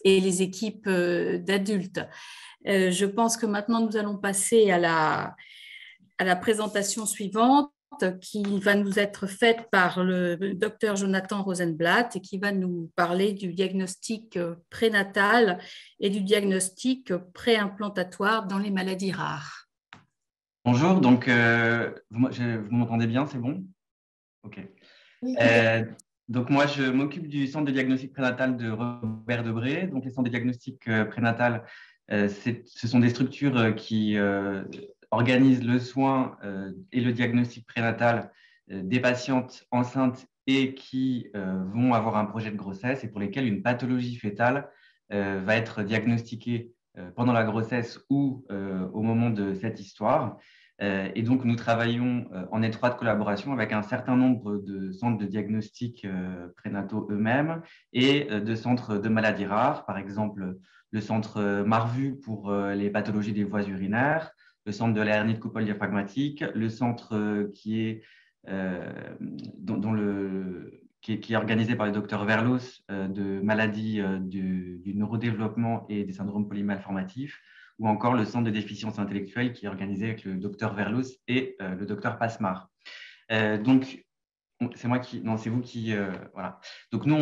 les équipes d'adultes. Je pense que maintenant, nous allons passer à la présentation suivante, qui va nous être faite par le docteur Jonathan Rosenblatt et qui va nous parler du diagnostic prénatal et du diagnostic préimplantatoire dans les maladies rares. Bonjour, donc vous m'entendez bien, c'est bon? Ok. Donc moi, je m'occupe du centre de diagnostic prénatal de Robert Debré. Donc les centres de diagnostic prénatal, ce sont des structures qui organisent le soin et le diagnostic prénatal des patientes enceintes et qui vont avoir un projet de grossesse et pour lesquelles une pathologie fœtale va être diagnostiquée pendant la grossesse ou au moment de cette histoire. Et donc, nous travaillons en étroite collaboration avec un certain nombre de centres de diagnostic prénataux eux-mêmes et de centres de maladies rares, par exemple le centre Marvu pour les pathologies des voies urinaires, le centre de la hernie de coupole diaphragmatique, le centre qui est organisé par le docteur Verlos de maladies du neurodéveloppement et des syndromes polymalformatifs, ou encore le centre de déficience intellectuelle qui est organisé avec le docteur Verlos et le docteur Pasmar. Donc, c'est moi qui… Non, c'est vous qui… voilà. Donc, nous,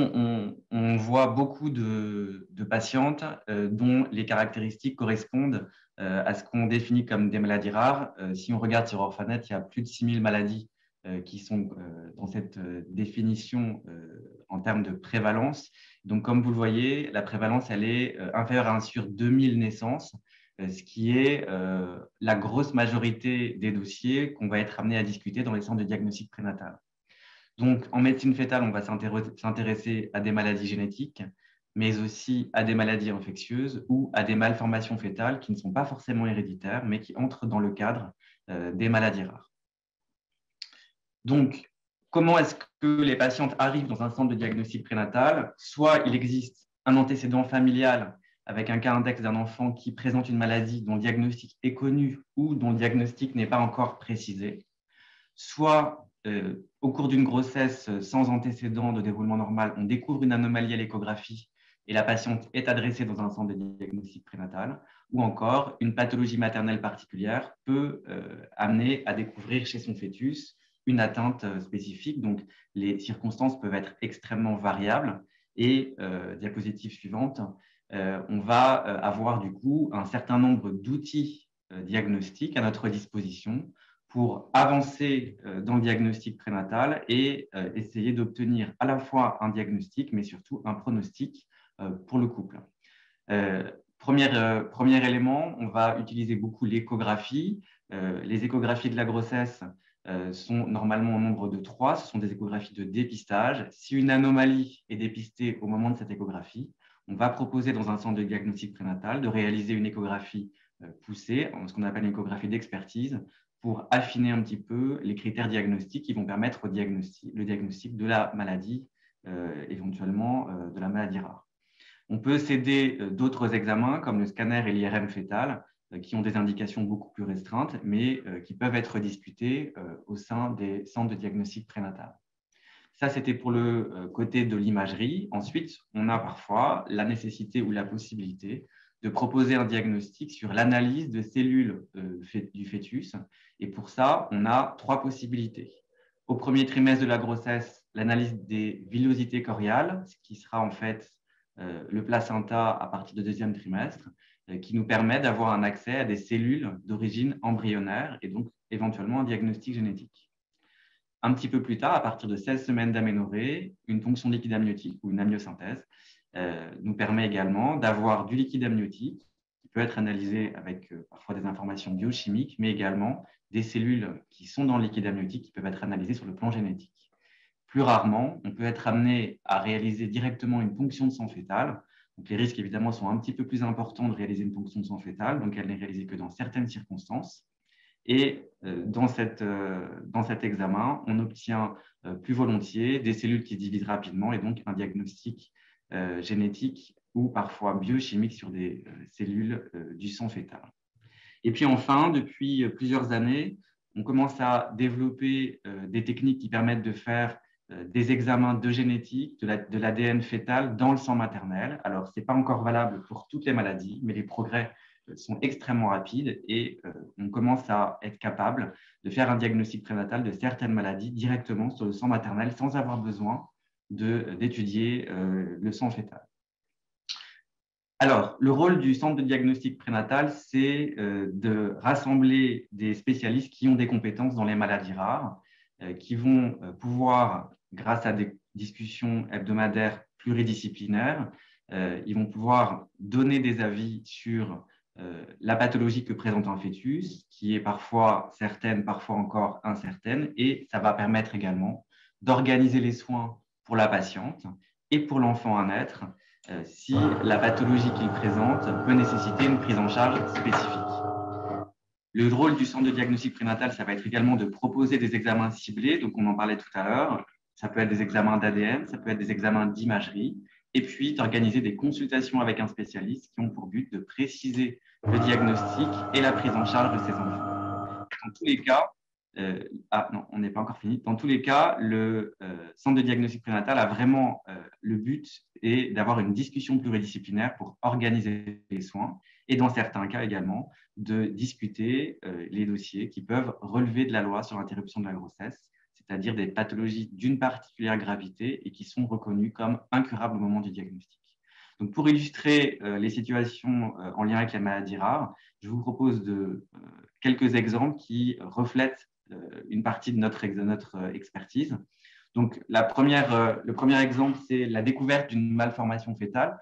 on voit beaucoup de patientes dont les caractéristiques correspondent à ce qu'on définit comme des maladies rares. Si on regarde sur Orphanet, il y a plus de 6000 maladies qui sont dans cette définition en termes de prévalence. Donc, comme vous le voyez, la prévalence, elle est inférieure à 1 sur 2000 naissances, ce qui est la grosse majorité des dossiers qu'on va être amené à discuter dans les centres de diagnostic prénatal. Donc, en médecine fœtale, on va s'intéresser à des maladies génétiques, mais aussi à des maladies infectieuses ou à des malformations fœtales qui ne sont pas forcément héréditaires, mais qui entrent dans le cadre des maladies rares. Donc, comment est-ce que les patientes arrivent dans un centre de diagnostic prénatal? Soit il existe un antécédent familial avec un cas index d'un enfant qui présente une maladie dont le diagnostic est connu ou dont le diagnostic n'est pas encore précisé. Soit, au cours d'une grossesse sans antécédent de déroulement normal, on découvre une anomalie à l'échographie et la patiente est adressée dans un centre de diagnostic prénatal. Ou encore, une pathologie maternelle particulière peut amener à découvrir chez son fœtus une atteinte spécifique. Donc, les circonstances peuvent être extrêmement variables. Et, diapositive suivante, on va avoir du coup un certain nombre d'outils diagnostiques à notre disposition pour avancer dans le diagnostic prénatal et essayer d'obtenir à la fois un diagnostic, mais surtout un pronostic pour le couple. Premier élément, on va utiliser beaucoup l'échographie. Les échographies de la grossesse sont normalement au nombre de 3. Ce sont des échographies de dépistage. Si une anomalie est dépistée au moment de cette échographie, on va proposer dans un centre de diagnostic prénatal de réaliser une échographie poussée, ce qu'on appelle une échographie d'expertise, pour affiner un petit peu les critères diagnostiques qui vont permettre le diagnostic de la maladie, éventuellement de la maladie rare. On peut céder d'autres examens comme le scanner et l'IRM fœtal, qui ont des indications beaucoup plus restreintes, mais qui peuvent être discutés au sein des centres de diagnostic prénatal. Ça, c'était pour le côté de l'imagerie. Ensuite, on a parfois la nécessité ou la possibilité de proposer un diagnostic sur l'analyse de cellules du fœtus. Et pour ça, on a 3 possibilités. Au premier trimestre de la grossesse, l'analyse des villosités choriales, ce qui sera en fait le placenta à partir du 2e trimestre, qui nous permet d'avoir un accès à des cellules d'origine embryonnaire et donc éventuellement un diagnostic génétique. Un petit peu plus tard, à partir de 16 semaines d'aménorrhée, une fonction de liquide amniotique ou une amniosynthèse nous permet également d'avoir du liquide amniotique qui peut être analysé avec parfois des informations biochimiques, mais également des cellules qui sont dans le liquide amniotique qui peuvent être analysées sur le plan génétique. Plus rarement, on peut être amené à réaliser directement une ponction de sang fœtal. Donc, les risques, évidemment, sont un petit peu plus importants de réaliser une ponction de sang fœtal, donc elle n'est réalisée que dans certaines circonstances. Et dans cet examen, on obtient plus volontiers des cellules qui se divisent rapidement et donc un diagnostic génétique ou parfois biochimique sur des cellules du sang fœtal. Et puis enfin, depuis plusieurs années, on commence à développer des techniques qui permettent de faire des examens de génétique, de l'ADN fœtal dans le sang maternel. Alors, ce n'est pas encore valable pour toutes les maladies, mais les progrès sont extrêmement rapides et on commence à être capable de faire un diagnostic prénatal de certaines maladies directement sur le sang maternel sans avoir besoin d'étudier le sang fœtal. Alors, le rôle du centre de diagnostic prénatal, c'est de rassembler des spécialistes qui ont des compétences dans les maladies rares, qui vont pouvoir, grâce à des discussions hebdomadaires pluridisciplinaires, ils vont pouvoir donner des avis sur la pathologie que présente un fœtus, qui est parfois certaine, parfois encore incertaine, et ça va permettre également d'organiser les soins pour la patiente et pour l'enfant à naître, si la pathologie qu'il présente peut nécessiter une prise en charge spécifique. Le rôle du centre de diagnostic prénatal, ça va être également de proposer des examens ciblés, donc on en parlait tout à l'heure, ça peut être des examens d'ADN, ça peut être des examens d'imagerie, et puis d'organiser des consultations avec un spécialiste qui ont pour but de préciser le diagnostic et la prise en charge de ces enfants. Dans tous les cas, non, on n'est pas encore fini. Dans tous les cas, le centre de diagnostic prénatal a vraiment le but est d'avoir une discussion pluridisciplinaire pour organiser les soins et dans certains cas également de discuter les dossiers qui peuvent relever de la loi sur l'interruption de la grossesse, c'est-à-dire des pathologies d'une particulière gravité et qui sont reconnues comme incurables au moment du diagnostic. Donc, pour illustrer les situations en lien avec les maladies rares, je vous propose quelques exemples qui reflètent une partie de notre expertise. Donc, le premier exemple, c'est la découverte d'une malformation fœtale.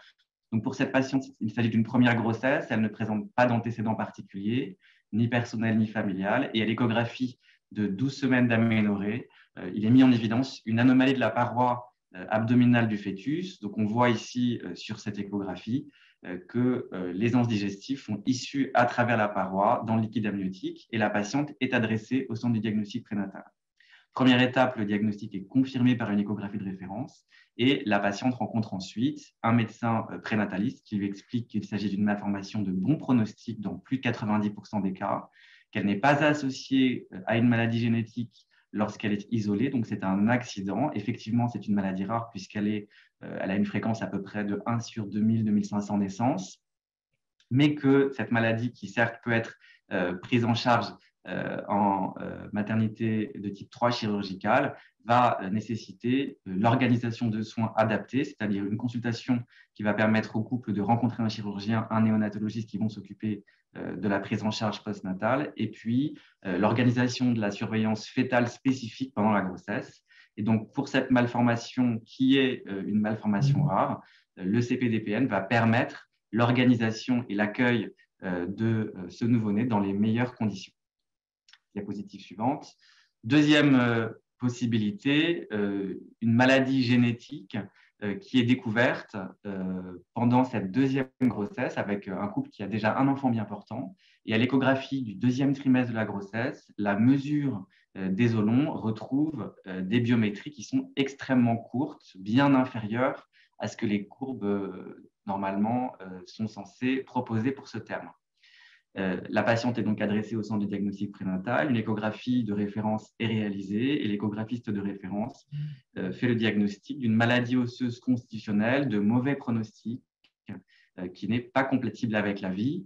Donc, pour cette patiente, il s'agit d'une première grossesse. Elle ne présente pas d'antécédents particuliers, ni personnel ni familial. Et à l'échographie de 12 semaines d'aménorrhée, il est mis en évidence une anomalie de la paroi abdominale du fœtus. Donc, on voit ici sur cette échographie que les anses digestives sont issues à travers la paroi dans le liquide amniotique et la patiente est adressée au centre du diagnostic prénatal. Première étape, le diagnostic est confirmé par une échographie de référence et la patiente rencontre ensuite un médecin prénataliste qui lui explique qu'il s'agit d'une malformation de bon pronostic dans plus de 90% des cas, qu'elle n'est pas associée à une maladie génétique lorsqu'elle est isolée, donc c'est un accident. Effectivement, c'est une maladie rare puisqu'elle a une fréquence à peu près de 1 sur 2000-2500 naissances, mais que cette maladie, qui certes peut être prise en charge en maternité de type 3 chirurgicale, va nécessiter l'organisation de soins adaptés, c'est-à-dire une consultation qui va permettre au couple de rencontrer un chirurgien, un néonatologiste qui vont s'occuper de la prise en charge postnatale, et puis l'organisation de la surveillance fœtale spécifique pendant la grossesse. Et donc, pour cette malformation qui est une malformation rare, le CPDPN va permettre l'organisation et l'accueil de ce nouveau-né dans les meilleures conditions. Diapositive suivante. Deuxième possibilité, une maladie génétique qui est découverte pendant cette deuxième grossesse avec un couple qui a déjà un enfant bien portant. Et à l'échographie du deuxième trimestre de la grossesse, la mesure des ôlons retrouve des biométries qui sont extrêmement courtes, bien inférieures à ce que les courbes normalement sont censées proposer pour ce terme. La patiente est donc adressée au centre de diagnostic prénatal, une échographie de référence est réalisée et l'échographiste de référence fait le diagnostic d'une maladie osseuse constitutionnelle de mauvais pronostic qui n'est pas compatible avec la vie.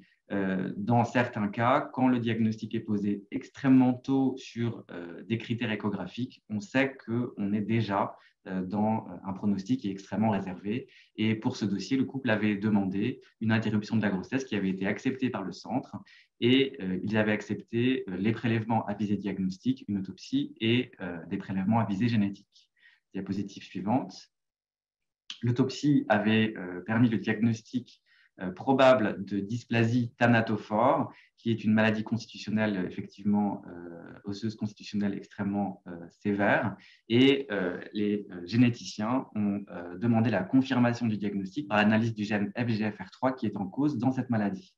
Dans certains cas, quand le diagnostic est posé extrêmement tôt sur des critères échographiques, on sait qu'on est déjà dans un pronostic qui est extrêmement réservé. Et pour ce dossier, le couple avait demandé une interruption de la grossesse qui avait été acceptée par le centre et ils avaient accepté les prélèvements à visée diagnostique, une autopsie et des prélèvements à visée génétique. Diapositive suivante. L'autopsie avait permis le diagnostic probable de dysplasie thanatophore, qui est une maladie constitutionnelle, effectivement, osseuse constitutionnelle extrêmement sévère. Et les généticiens ont demandé la confirmation du diagnostic par l'analyse du gène FGFR3 qui est en cause dans cette maladie.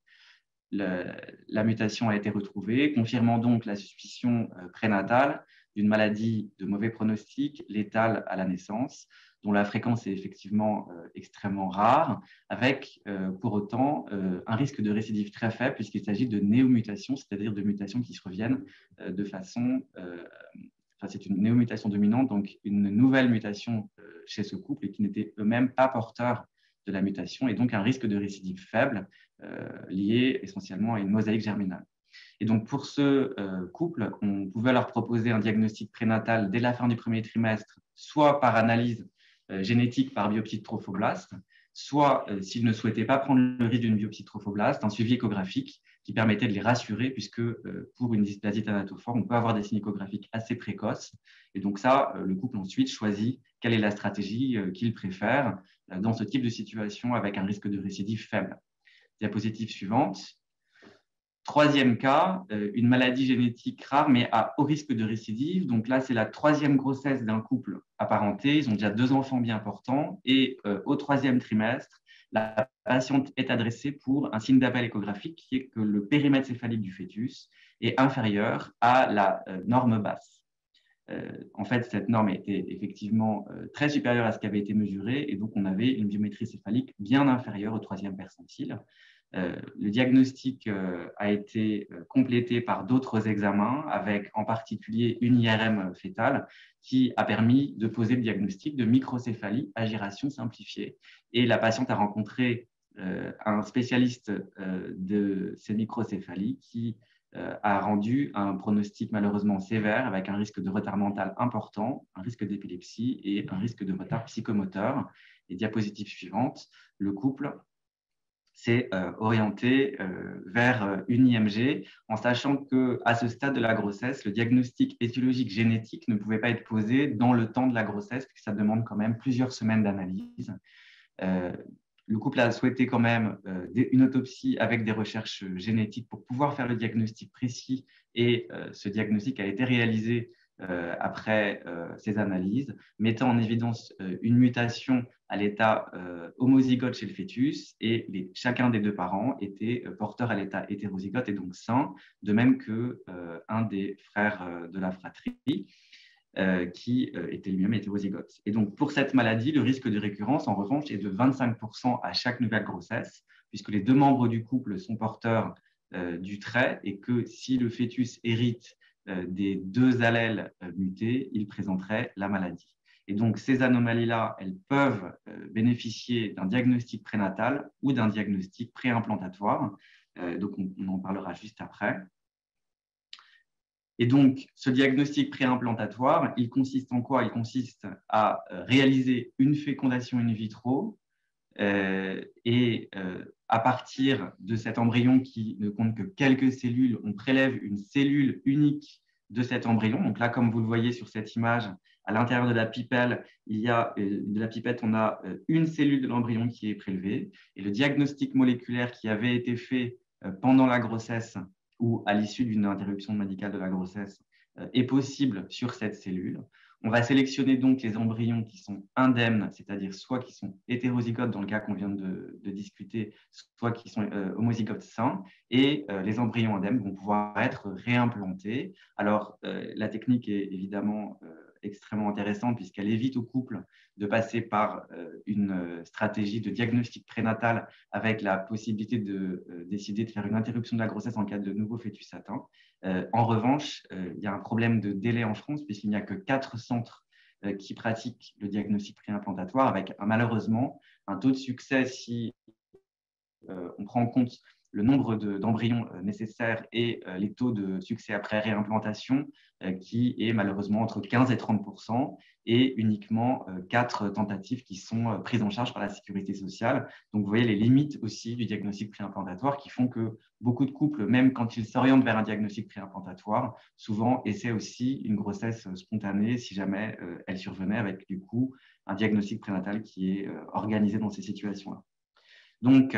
la mutation a été retrouvée, confirmant donc la suspicion prénatale d'une maladie de mauvais pronostic, létale à la naissance, dont la fréquence est effectivement extrêmement rare, avec pour autant un risque de récidive très faible, puisqu'il s'agit de néomutations, c'est-à-dire de mutations qui se reviennent de façon... c'est une néomutation dominante, donc une nouvelle mutation chez ce couple et qui n'étaient eux-mêmes pas porteurs de la mutation, et donc un risque de récidive faible lié essentiellement à une mosaïque germinale. Et donc, pour ce couple, on pouvait leur proposer un diagnostic prénatal dès la fin du premier trimestre, soit par analyse génétique par biopsie de trophoblaste, soit, s'ils ne souhaitaient pas prendre le risque d'une biopsie de trophoblaste, un suivi échographique qui permettait de les rassurer, puisque pour une dysplasie thanatophore, on peut avoir des signes échographiques assez précoces. Et donc ça, le couple ensuite choisit quelle est la stratégie qu'il préfère dans ce type de situation avec un risque de récidive faible. Diapositive suivante. Troisième cas, une maladie génétique rare mais à haut risque de récidive. Donc là, c'est la troisième grossesse d'un couple apparenté. Ils ont déjà 2 enfants bien portants. Et au 3e trimestre, la patiente est adressée pour un signe d'appel échographique qui est que le périmètre céphalique du fœtus est inférieur à la norme basse. En fait, cette norme était effectivement très supérieure à ce qui avait été mesuré. Et donc, on avait une biométrie céphalique bien inférieure au 3e percentile. Le diagnostic a été complété par d'autres examens, avec en particulier une IRM fœtale qui a permis de poser le diagnostic de microcéphalie à giration simplifiée. Et la patiente a rencontré un spécialiste de ces microcéphalies qui a rendu un pronostic malheureusement sévère avec un risque de retard mental important, un risque d'épilepsie et un risque de retard psychomoteur. Et diapositive suivante, le couple s'est orienté vers une IMG en sachant qu'à ce stade de la grossesse, le diagnostic étiologique génétique ne pouvait pas être posé dans le temps de la grossesse puisque ça demande quand même plusieurs semaines d'analyse. Le couple a souhaité quand même une autopsie avec des recherches génétiques pour pouvoir faire le diagnostic précis et ce diagnostic a été réalisé après ces analyses, mettant en évidence une mutation à l'état homozygote chez le fœtus et chacun des 2 parents était porteur à l'état hétérozygote et donc sain, de même qu'un des frères de la fratrie qui était lui-même hétérozygote. Et donc pour cette maladie, le risque de récurrence en revanche est de 25% à chaque nouvelle grossesse, puisque les 2 membres du couple sont porteurs du trait et que si le fœtus hérite des 2 allèles mutés, il présenterait la maladie. Et donc, ces anomalies-là, elles peuvent bénéficier d'un diagnostic prénatal ou d'un diagnostic préimplantatoire. Donc, on en parlera juste après. Et donc, ce diagnostic préimplantatoire, il consiste en quoi? Il consiste à réaliser une fécondation in vitro et à partir de cet embryon qui ne compte que quelques cellules, on prélève une cellule unique de cet embryon. Donc là, comme vous le voyez sur cette image, à l'intérieur de la pipelle, on a une cellule de l'embryon qui est prélevée. Et le diagnostic moléculaire qui avait été fait pendant la grossesse ou à l'issue d'une interruption médicale de la grossesse est possible sur cette cellule. On va sélectionner donc les embryons qui sont indemnes, c'est-à-dire soit qui sont hétérozygotes dans le cas qu'on vient de discuter, soit qui sont homozygotes sains, et les embryons indemnes vont pouvoir être réimplantés. Alors, la technique est évidemment extrêmement intéressante puisqu'elle évite au couple de passer par une stratégie de diagnostic prénatal avec la possibilité de décider de faire une interruption de la grossesse en cas de nouveau fœtus atteint. En revanche, il y a un problème de délai en France puisqu'il n'y a que 4 centres qui pratiquent le diagnostic préimplantatoire avec malheureusement un taux de succès si on prend en compte le nombre d'embryons nécessaires et les taux de succès après réimplantation qui est malheureusement entre 15 et 30% et uniquement 4 tentatives qui sont prises en charge par la sécurité sociale. Donc, vous voyez les limites aussi du diagnostic préimplantatoire qui font que beaucoup de couples, même quand ils s'orientent vers un diagnostic préimplantatoire, souvent essaient aussi une grossesse spontanée si jamais elle survenait avec du coup un diagnostic prénatal qui est organisé dans ces situations-là. Donc,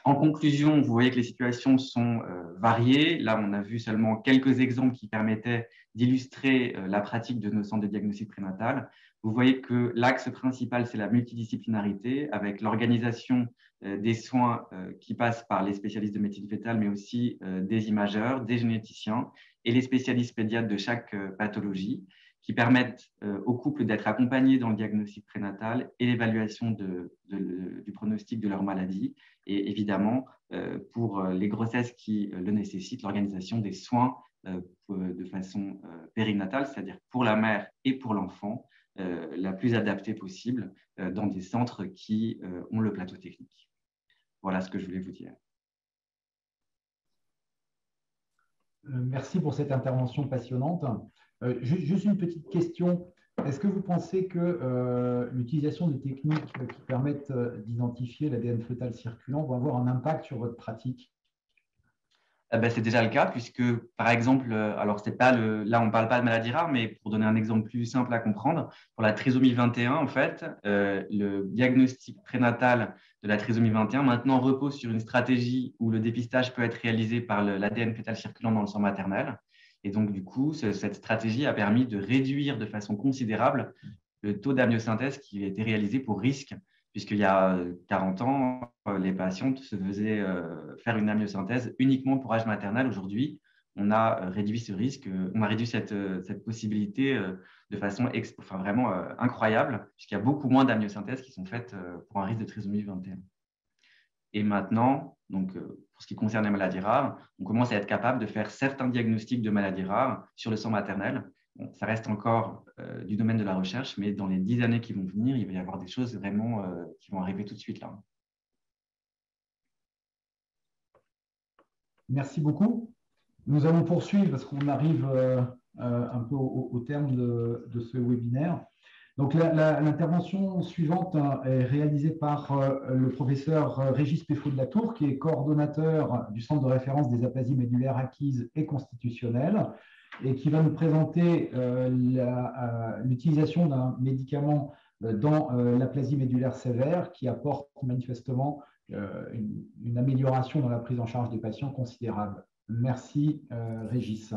en conclusion, vous voyez que les situations sont variées. Là, on a vu seulement quelques exemples qui permettaient d'illustrer la pratique de nos centres de diagnostic prénatal. Vous voyez que l'axe principal, c'est la multidisciplinarité avec l'organisation des soins qui passent par les spécialistes de médecine fœtale, mais aussi des imageurs, des généticiens et les spécialistes pédiatres de chaque pathologie qui permettent aux couples d'être accompagnés dans le diagnostic prénatal et l'évaluation du pronostic de leur maladie. Et évidemment, pour les grossesses qui le nécessitent, l'organisation des soins de façon périnatale, c'est-à-dire pour la mère et pour l'enfant, la plus adaptée possible dans des centres qui ont le plateau technique. Voilà ce que je voulais vous dire. Merci pour cette intervention passionnante. Juste une petite question. Est-ce que vous pensez que l'utilisation de techniques qui permettent d'identifier l'ADN fœtal circulant vont avoir un impact sur votre pratique? C'est déjà le cas puisque, par exemple, alors c'est pas là on ne parle pas de maladie rare, mais pour donner un exemple plus simple à comprendre, pour la trisomie 21, en fait, le diagnostic prénatal de la trisomie 21 maintenant repose sur une stratégie où le dépistage peut être réalisé par l'ADN fœtal circulant dans le sang maternel. Et donc, du coup, cette stratégie a permis de réduire de façon considérable le taux d'amniosynthèse qui a été réalisé pour risque, puisqu'il y a 40 ans, les patientes se faisaient faire une amniosynthèse uniquement pour âge maternel. Aujourd'hui, on a réduit ce risque, on a réduit cette possibilité de façon vraiment incroyable, puisqu'il y a beaucoup moins d'amniosynthèses qui sont faites pour un risque de trisomie 21. Et maintenant, donc, pour ce qui concerne les maladies rares, on commence à être capable de faire certains diagnostics de maladies rares sur le sang maternel. Bon, ça reste encore du domaine de la recherche, mais dans les 10 années qui vont venir, il va y avoir des choses vraiment qui vont arriver tout de suite là. Merci beaucoup. Nous allons poursuivre parce qu'on arrive un peu au terme de ce webinaire. Donc, l'intervention suivante est réalisée par le professeur Régis Peffot de la Tour, qui est coordonnateur du Centre de référence des aplasies médulaires acquises et constitutionnelles, et qui va nous présenter l'utilisation d'un médicament dans l'aplasie médulaire sévère qui apporte manifestement une amélioration dans la prise en charge des patients considérable. Merci, Régis.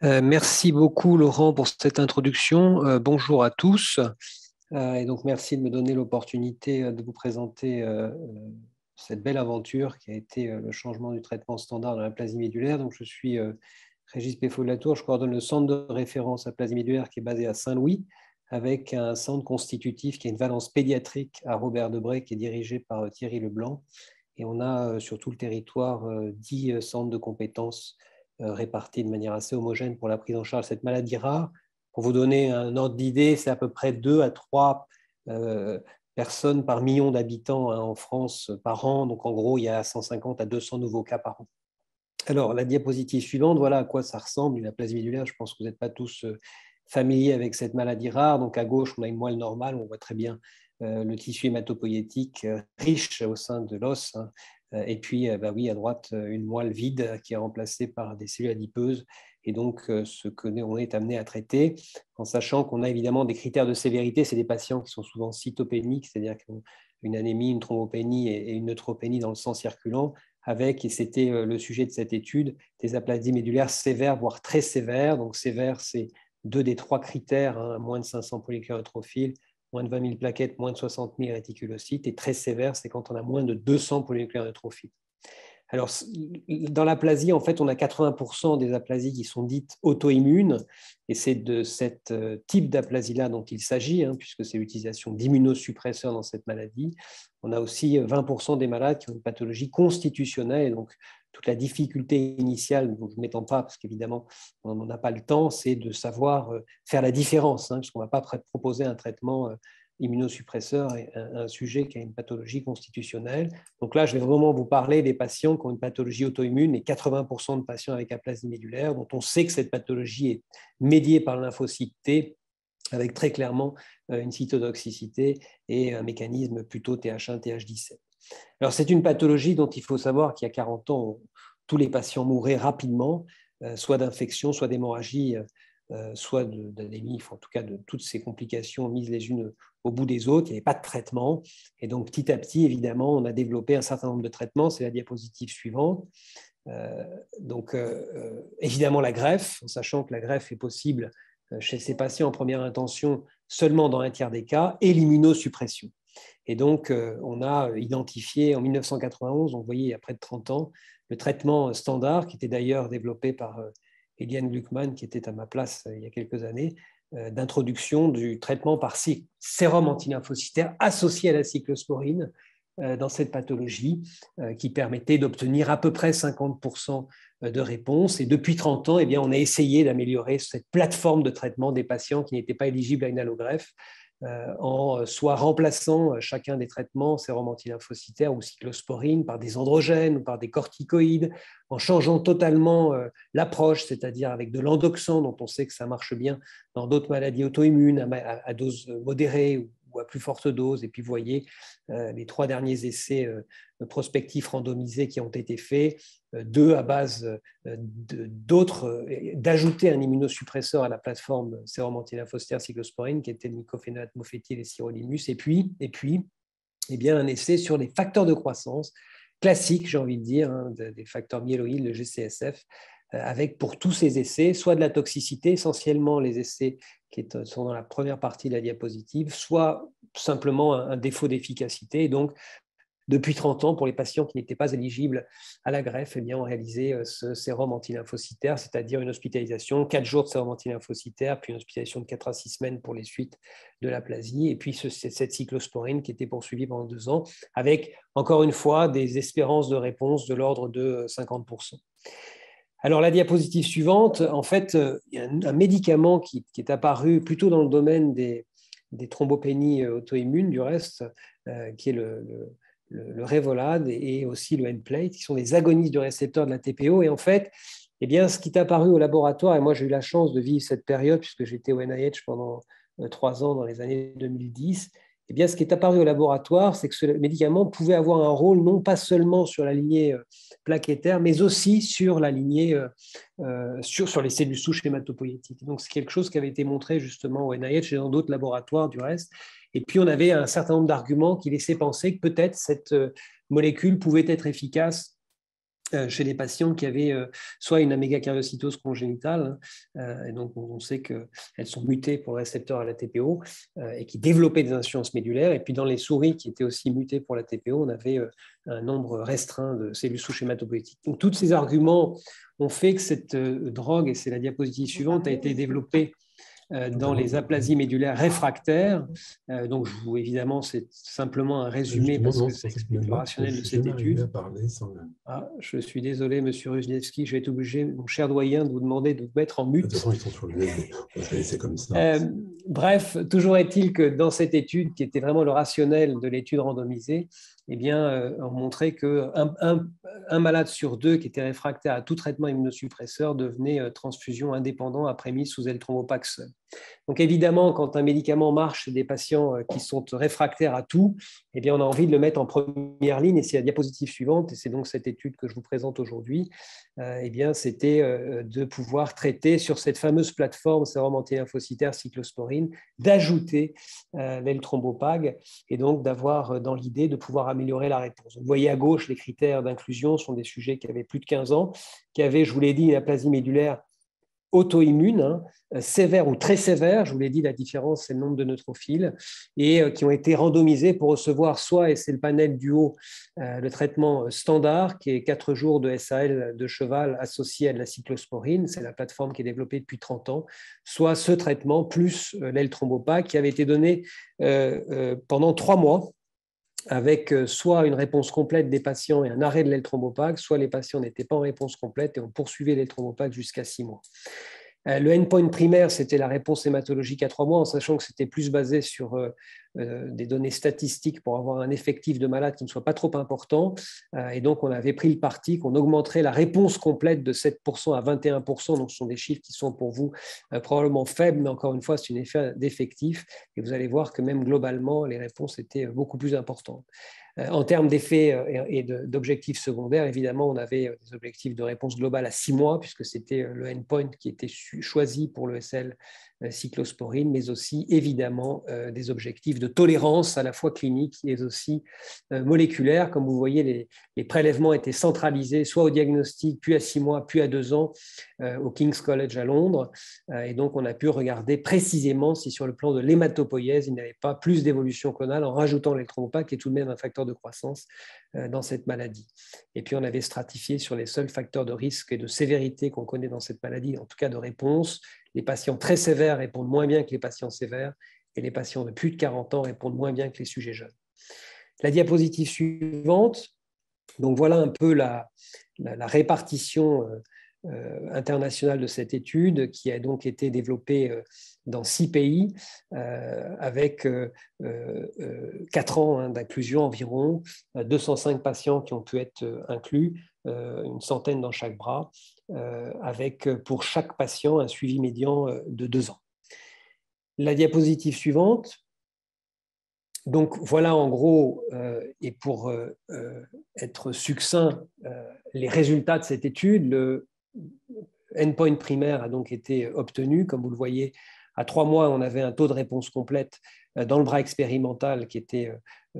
Merci beaucoup, Laurent, pour cette introduction. Bonjour à tous. Et donc, merci de me donner l'opportunité de vous présenter cette belle aventure qui a été le changement du traitement standard de l'aplasie médulaire. Donc, je suis Régis Peffot de la Tour, je coordonne le centre de référence aplasie médulaire qui est basé à Saint-Louis, avec un centre constitutif qui a une valence pédiatrique à Robert-Debré, qui est dirigé par Thierry Leblanc. Et on a sur tout le territoire 10 centres de compétences répartis de manière assez homogène pour la prise en charge de cette maladie rare. Pour vous donner un ordre d'idée, c'est à peu près 2 à 3 personnes par million d'habitants en France par an. Donc en gros, il y a 150 à 200 nouveaux cas par an. Alors, la diapositive suivante, voilà à quoi ça ressemble, une aplasie médulaire. Je pense que vous n'êtes pas tous familiers avec cette maladie rare. Donc à gauche, on a une moelle normale, on voit très bien le tissu hématopoïétique riche au sein de l'os, hein. Et puis, oui, à droite, une moelle vide qui est remplacée par des cellules adipeuses. Et donc, ce qu'on est amené à traiter, en sachant qu'on a évidemment des critères de sévérité, c'est des patients qui sont souvent cytopéniques, c'est-à-dire qu'ils ont une anémie, une thrombopénie et une neutropénie dans le sang circulant, avec, et c'était le sujet de cette étude, des aplasies médulaires sévères, voire très sévères. Donc, sévères, c'est 2 des 3 critères, hein, moins de 500 polynucléotrophiles, moins de 20 000 plaquettes, moins de 60 000 réticulocytes. Et très sévère, c'est quand on a moins de 200 polynucléotrophiles. Alors, dans l'aplasie, en fait, on a 80% des aplasies qui sont dites auto-immunes. Et c'est de ce type d'aplasie-là dont il s'agit, hein, puisque c'est l'utilisation d'immunosuppresseurs dans cette maladie. On a aussi 20% des malades qui ont une pathologie constitutionnelle. Et donc, toute la difficulté initiale, ne vous mettant pas, parce qu'évidemment, on n'en a pas le temps, c'est de savoir faire la différence, hein, puisqu'on ne va pas proposer un traitement immunosuppresseur à un sujet qui a une pathologie constitutionnelle. Donc là, je vais vraiment vous parler des patients qui ont une pathologie auto-immune, et 80% de patients avec aplasie médulaire, dont on sait que cette pathologie est médiée par le lymphocyte T, avec très clairement une cytotoxicité et un mécanisme plutôt TH1, TH17. Alors, c'est une pathologie dont il faut savoir qu'il y a 40 ans, tous les patients mouraient rapidement, soit d'infection, soit d'hémorragie, soit d'anémie, en tout cas de toutes ces complications mises les unes au bout des autres. Il n'y avait pas de traitement. Et donc, petit à petit, évidemment, on a développé un certain nombre de traitements. C'est la diapositive suivante. Évidemment, la greffe, en sachant que la greffe est possible chez ces patients en première intention seulement dans un tiers des cas, et l'immunosuppression. Et donc, on a identifié en 1991, on voyait il y a près de 30 ans, le traitement standard, qui était d'ailleurs développé par Eliane Gluckman, qui était à ma place il y a quelques années, d'introduction du traitement par sérum antilymphocytaire associé à la cyclosporine dans cette pathologie, qui permettait d'obtenir à peu près 50% de réponse. Et depuis 30 ans, eh bien, on a essayé d'améliorer cette plateforme de traitement des patients qui n'étaient pas éligibles à une allogreffe, en soit remplaçant chacun des traitements, sérum antilymphocytaire ou cyclosporine, par des androgènes ou par des corticoïdes, en changeant totalement l'approche, c'est-à-dire avec de l'endoxan, dont on sait que ça marche bien dans d'autres maladies auto-immunes à dose modérée ou à plus forte dose. Et puis, vous voyez les 3 derniers essais prospectifs randomisés qui ont été faits, 2 à base d'ajouter un immunosuppresseur à la plateforme sérum antilymphocytaire cyclosporine, qui était le mycophénolate mofetil et sirolimus, et puis eh bien, un essai sur les facteurs de croissance classiques, j'ai envie de dire, des facteurs myéloïdes, le GCSF, avec pour tous ces essais, soit de la toxicité, essentiellement les essais qui sont dans la première partie de la diapositive, soit simplement un défaut d'efficacité. Et donc, depuis 30 ans, pour les patients qui n'étaient pas éligibles à la greffe, eh bien, on réalisait ce sérum antilymphocytaire, c'est-à-dire une hospitalisation, 4 jours de sérum antilymphocytaire, puis une hospitalisation de 4 à 6 semaines pour les suites de l'aplasie, et puis cette cyclosporine qui était poursuivie pendant 2 ans, avec, encore une fois, des espérances de réponse de l'ordre de 50%. Alors, la diapositive suivante, en fait, il y a un médicament qui est apparu plutôt dans le domaine des thrombopénies auto-immunes, du reste, qui est le Revolade et aussi le Nplate, qui sont des agonistes du récepteur de la TPO. Et en fait, eh bien, ce qui est apparu au laboratoire, et moi j'ai eu la chance de vivre cette période puisque j'étais au NIH pendant 3 ans dans les années 2010, eh bien, ce qui est apparu au laboratoire, c'est que ce médicament pouvait avoir un rôle non pas seulement sur la lignée plaquettaire, mais aussi sur la lignée, sur les cellules souches hématopoïétiques. Donc, c'est quelque chose qui avait été montré justement au NIH et dans d'autres laboratoires du reste. Et puis, on avait un certain nombre d'arguments qui laissaient penser que peut-être cette molécule pouvait être efficace chez les patients qui avaient soit une amégakaryocytose congénitale, et donc on sait qu'elles sont mutées pour le récepteur à la TPO et qui développaient des insuffisances médulaires. Et puis dans les souris qui étaient aussi mutées pour la TPO, on avait un nombre restreint de cellules souches hématopoïétiques. Donc tous ces arguments ont fait que cette drogue, et c'est la diapositive suivante, a été développée dans les aplasies médulaires réfractaires. Donc, évidemment, c'est simplement un résumé parce que ça explique le rationnel de cette étude. Je suis désolé, monsieur Ruzniewski, je vais être obligé, mon cher doyen, de vous demander de vous mettre en mute. De toute façon, ils sont sur le net, on va laisser comme ça. Bref, toujours est-il que dans cette étude, qui était vraiment le rationnel de l'étude randomisée, eh bien, on montrait qu'un malade sur 2 qui était réfractaire à tout traitement immunosuppresseur devenait transfusion indépendant après mise sous L-Thrombopax seul. Donc évidemment, quand un médicament marche chez des patients qui sont réfractaires à tout, eh bien, on a envie de le mettre en première ligne, et c'est la diapositive suivante, et c'est donc cette étude que je vous présente aujourd'hui. Eh bien, c'était de pouvoir traiter sur cette fameuse plateforme sérum antilymphocytaire cyclosporine, d'ajouter l'L-Thrombopag, et donc d'avoir dans l'idée de pouvoir améliorer la réponse. Vous voyez à gauche, les critères d'inclusion sont des sujets qui avaient plus de 15 ans, qui avaient, je vous l'ai dit, une aplasie médulaire auto-immune, sévère ou très sévère, je vous l'ai dit, la différence, c'est le nombre de neutrophiles, et qui ont été randomisés pour recevoir soit, et c'est le panel du haut, le traitement standard, qui est 4 jours de SAL de cheval associé à de la cyclosporine, c'est la plateforme qui est développée depuis 30 ans, soit ce traitement plus l'L-Thrombopag, qui avait été donné pendant 3 mois, avec soit une réponse complète des patients et un arrêt de l'L-Thrombopag, soit les patients n'étaient pas en réponse complète et on poursuivait l'L-Thrombopag jusqu'à 6 mois. Le endpoint primaire, c'était la réponse hématologique à 3 mois, en sachant que c'était plus basé sur des données statistiques pour avoir un effectif de malades qui ne soit pas trop important. Et donc, on avait pris le parti qu'on augmenterait la réponse complète de 7% à 21%. Donc, ce sont des chiffres qui sont pour vous probablement faibles, mais encore une fois, c'est un effet d'effectif. Et vous allez voir que même globalement, les réponses étaient beaucoup plus importantes. En termes d'effets et d'objectifs secondaires, évidemment, on avait des objectifs de réponse globale à 6 mois, puisque c'était le endpoint qui était choisi pour le SL cyclosporine, mais aussi évidemment des objectifs de tolérance à la fois clinique et aussi moléculaire. Comme vous voyez, les prélèvements étaient centralisés soit au diagnostic, puis à 6 mois, puis à 2 ans au King's College à Londres. Et donc, on a pu regarder précisément si sur le plan de l'hématopoïèse, il n'y avait pas plus d'évolution clonale en rajoutant l'L-thrombopaque, qui est tout de même un facteur de croissance dans cette maladie. Et puis, on avait stratifié sur les seuls facteurs de risque et de sévérité qu'on connaît dans cette maladie, en tout cas de réponse. Les patients très sévères répondent moins bien que les patients sévères et les patients de plus de 40 ans répondent moins bien que les sujets jeunes. La diapositive suivante, donc voilà un peu la répartition internationale de cette étude qui a donc été développée dans 6 pays avec 4 ans d'inclusion environ, 205 patients qui ont pu être inclus, une centaine dans chaque bras, avec pour chaque patient un suivi médian de 2 ans. La diapositive suivante. Donc voilà en gros, et pour être succinct, les résultats de cette étude. Le endpoint primaire a donc été obtenu. Comme vous le voyez, à 3 mois, on avait un taux de réponse complète dans le bras expérimental qui était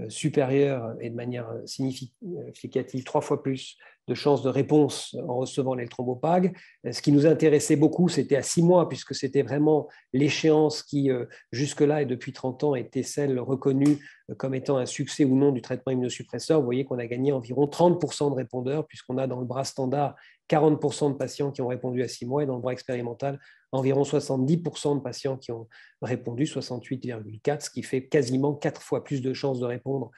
supérieur et de manière significative 3 fois plus de chances de réponse en recevant l'L-thrombopag. Ce qui nous intéressait beaucoup, c'était à 6 mois, puisque c'était vraiment l'échéance qui, jusque-là et depuis 30 ans, était celle reconnue comme étant un succès ou non du traitement immunosuppresseur. Vous voyez qu'on a gagné environ 30% de répondeurs, puisqu'on a dans le bras standard 40% de patients qui ont répondu à 6 mois et dans le bras expérimental, environ 70% de patients qui ont répondu, 68,4, ce qui fait quasiment 4 fois plus de chances de répondre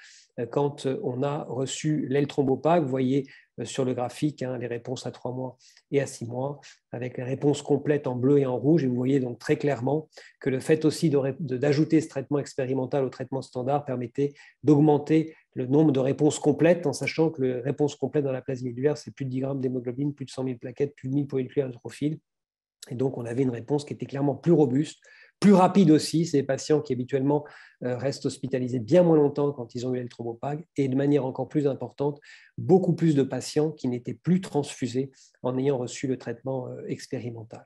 quand on a reçu l'L-thrombopag. Vous voyez sur le graphique les réponses à 3 mois et à 6 mois, avec les réponses complètes en bleu et en rouge. Et vous voyez donc très clairement que le fait aussi d'ajouter ce traitement expérimental au traitement standard permettait d'augmenter le nombre de réponses complètes, en sachant que les réponses complètes dans la plasmie médulaire, c'est plus de 10 grammes d'hémoglobine, plus de 100 000 plaquettes, plus de 1000 polynucléaires neutrophiles. Et donc, on avait une réponse qui était clairement plus robuste, plus rapide aussi. C'est des patients qui habituellement restent hospitalisés bien moins longtemps quand ils ont eu l'L-thrombopag, et de manière encore plus importante, beaucoup plus de patients qui n'étaient plus transfusés en ayant reçu le traitement expérimental.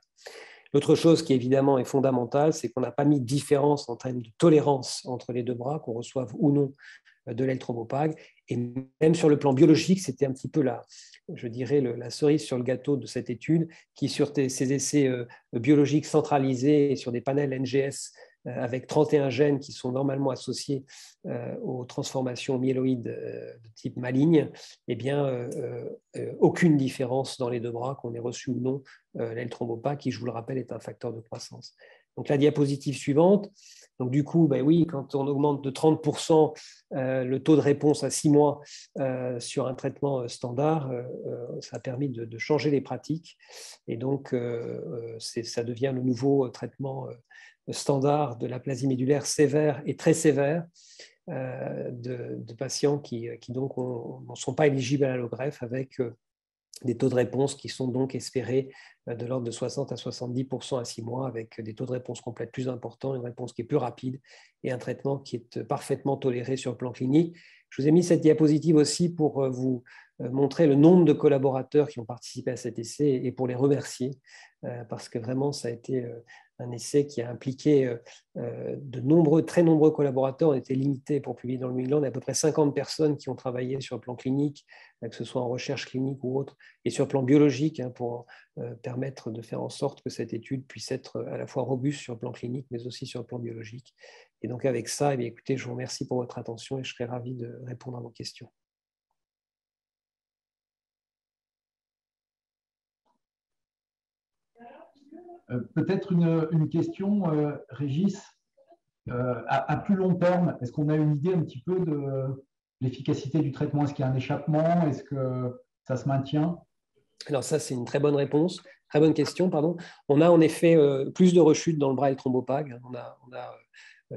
L'autre chose qui évidemment est fondamentale, c'est qu'on n'a pas mis de différence en termes de tolérance entre les 2 bras, qu'on reçoive ou non de l'L-thrombopag. Et même sur le plan biologique, c'était un petit peu la cerise sur le gâteau de cette étude, qui sur ces essais biologiques centralisés et sur des panels NGS avec 31 gènes qui sont normalement associés aux transformations myéloïdes de type maligne, eh bien, aucune différence dans les 2 bras, qu'on ait reçu ou non l'L-thrombopag, qui, je vous le rappelle, est un facteur de croissance. Donc la diapositive suivante. Donc du coup, ben oui, quand on augmente de 30% le taux de réponse à 6 mois sur un traitement standard, ça a permis de changer les pratiques. Et donc, ça devient le nouveau traitement standard de l'aplasie médulaire sévère et très sévère de patients qui donc ne sont pas éligibles à l'allogreffe, avec des taux de réponse qui sont donc espérés de l'ordre de 60 à 70% à 6 mois, avec des taux de réponse complète plus importants, une réponse qui est plus rapide et un traitement qui est parfaitement toléré sur le plan clinique. Je vous ai mis cette diapositive aussi pour vous montrer le nombre de collaborateurs qui ont participé à cet essai et pour les remercier, parce que vraiment, ça a été un essai qui a impliqué très nombreux collaborateurs. On était limité pour publier dans le New England, à peu près 50 personnes qui ont travaillé sur le plan clinique, que ce soit en recherche clinique ou autre, et sur le plan biologique, pour permettre de faire en sorte que cette étude puisse être à la fois robuste sur le plan clinique, mais aussi sur le plan biologique. Et donc avec ça, écoutez, je vous remercie pour votre attention et je serai ravi de répondre à vos questions. Peut-être une question, Régis. À plus long terme, est-ce qu'on a une idée un petit peu de l'efficacité du traitement? Est-ce qu'il y a un échappement? Est-ce que ça se maintient? Alors ça, c'est une très bonne réponse, très bonne question, pardon. On a en effet plus de rechutes dans le bras L-thrombopag. On a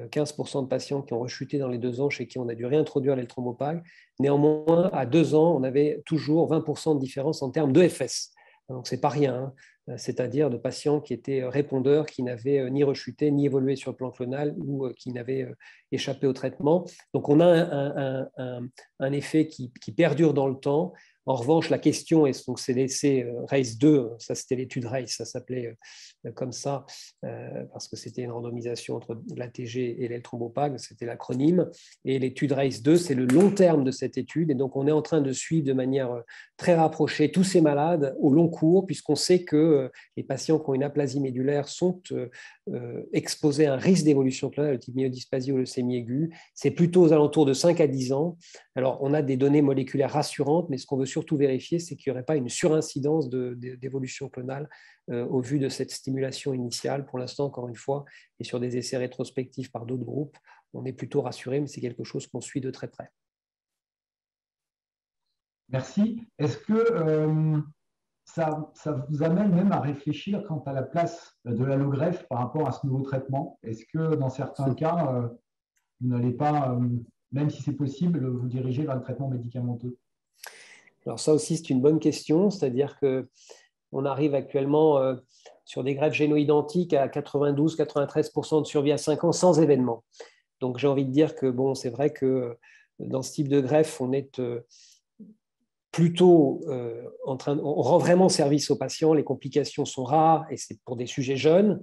15% de patients qui ont rechuté dans les 2 ans, chez qui on a dû réintroduire l'L-thrombopag. Néanmoins, à 2 ans, on avait toujours 20% de différence en termes d'EFS. Donc, ce n'est pas rien, c'est-à-dire de patients qui étaient répondeurs, qui n'avaient ni rechuté, ni évolué sur le plan clonal, ou qui n'avaient échappé au traitement. Donc, on a un effet qui perdure dans le temps. En revanche, la question, et donc c'est l'essai RACE 2, ça c'était l'étude RACE, ça s'appelait comme ça, parce que c'était une randomisation entre l'ATG et l'L-thrombopag, c'était l'acronyme. Et l'étude RACE 2, c'est le long terme de cette étude. Et donc, on est en train de suivre de manière très rapprochée tous ces malades au long cours, puisqu'on sait que les patients qui ont une aplasie médulaire sont exposés à un risque d'évolution clonale, le type myodysplasie ou leucémie aiguë. C'est plutôt aux alentours de 5 à 10 ans. Alors, on a des données moléculaires rassurantes, mais ce qu'on veut surtout vérifier, c'est qu'il n'y aurait pas une surincidence d'évolution clonale au vu de cette stimulation initiale. Pour l'instant, encore une fois, et sur des essais rétrospectifs par d'autres groupes, on est plutôt rassuré, mais c'est quelque chose qu'on suit de très près. Merci. Est-ce que ça vous amène même à réfléchir quant à la place de l'allogreffe par rapport à ce nouveau traitement? Est-ce que dans certains cas, vous n'allez pas, même si c'est possible, vous diriger vers le traitement médicamenteux? Alors ça aussi, c'est une bonne question, c'est-à-dire qu'on arrive actuellement sur des greffes géno-identiques à 92-93% de survie à 5 ans sans événement. Donc j'ai envie de dire que bon, c'est vrai que dans ce type de greffe, on est plutôt on rend vraiment service aux patients, les complications sont rares et c'est pour des sujets jeunes.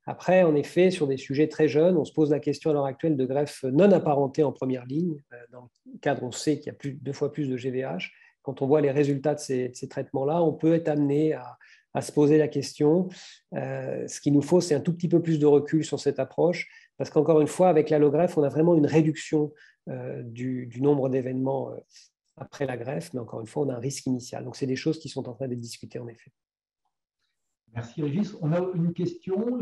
Après, en effet, sur des sujets très jeunes, on se pose la question à l'heure actuelle de greffes non apparentées en première ligne. Dans le cadre, on sait qu'il y a 2 fois plus de GVH. Quand on voit les résultats de ces traitements-là, on peut être amené à se poser la question. Ce qu'il nous faut, c'est un tout petit peu plus de recul sur cette approche, parce qu'encore une fois, avec l'allogreffe, on a vraiment une réduction du nombre d'événements après la greffe, mais encore une fois, on a un risque initial. Donc, c'est des choses qui sont en train d'être discutées, en effet. Merci Régis. On a une question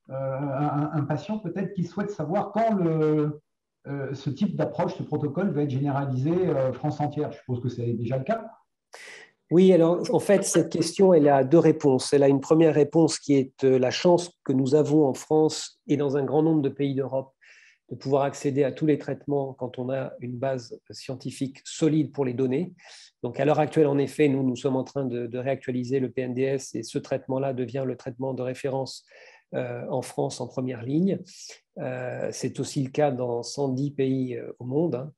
un patient peut-être qui souhaite savoir quand ce type d'approche, ce protocole va être généralisé France entière. Je suppose que c'est déjà le cas. Oui, alors en fait, cette question, elle a 2 réponses. Elle a une première réponse qui est la chance que nous avons en France et dans un grand nombre de pays d'Europe de pouvoir accéder à tous les traitements quand on a une base scientifique solide pour les données. Donc à l'heure actuelle, en effet, nous sommes en train de réactualiser le PNDS et ce traitement-là devient le traitement de référence en France en première ligne. C'est aussi le cas dans 110 pays au monde.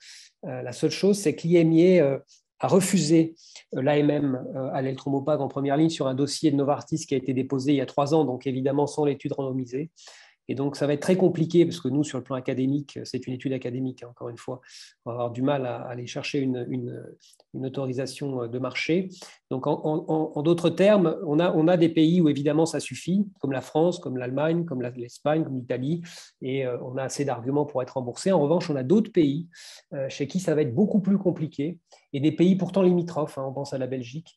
La seule chose, c'est que l'IMI a refusé l'AMM à l'L-thrombopag en première ligne sur un dossier de Novartis qui a été déposé il y a 3 ans, donc évidemment sans l'étude randomisée. Et donc, ça va être très compliqué parce que nous, sur le plan académique, c'est une étude académique, hein, encore une fois, on va avoir du mal à aller chercher une autorisation de marché. Donc, en d'autres termes, on a des pays où évidemment ça suffit, comme la France, comme l'Allemagne, comme l'Espagne, comme l'Italie, et on a assez d'arguments pour être remboursé. En revanche, on a d'autres pays chez qui ça va être beaucoup plus compliqué, et des pays pourtant limitrophes, hein, on pense à la Belgique,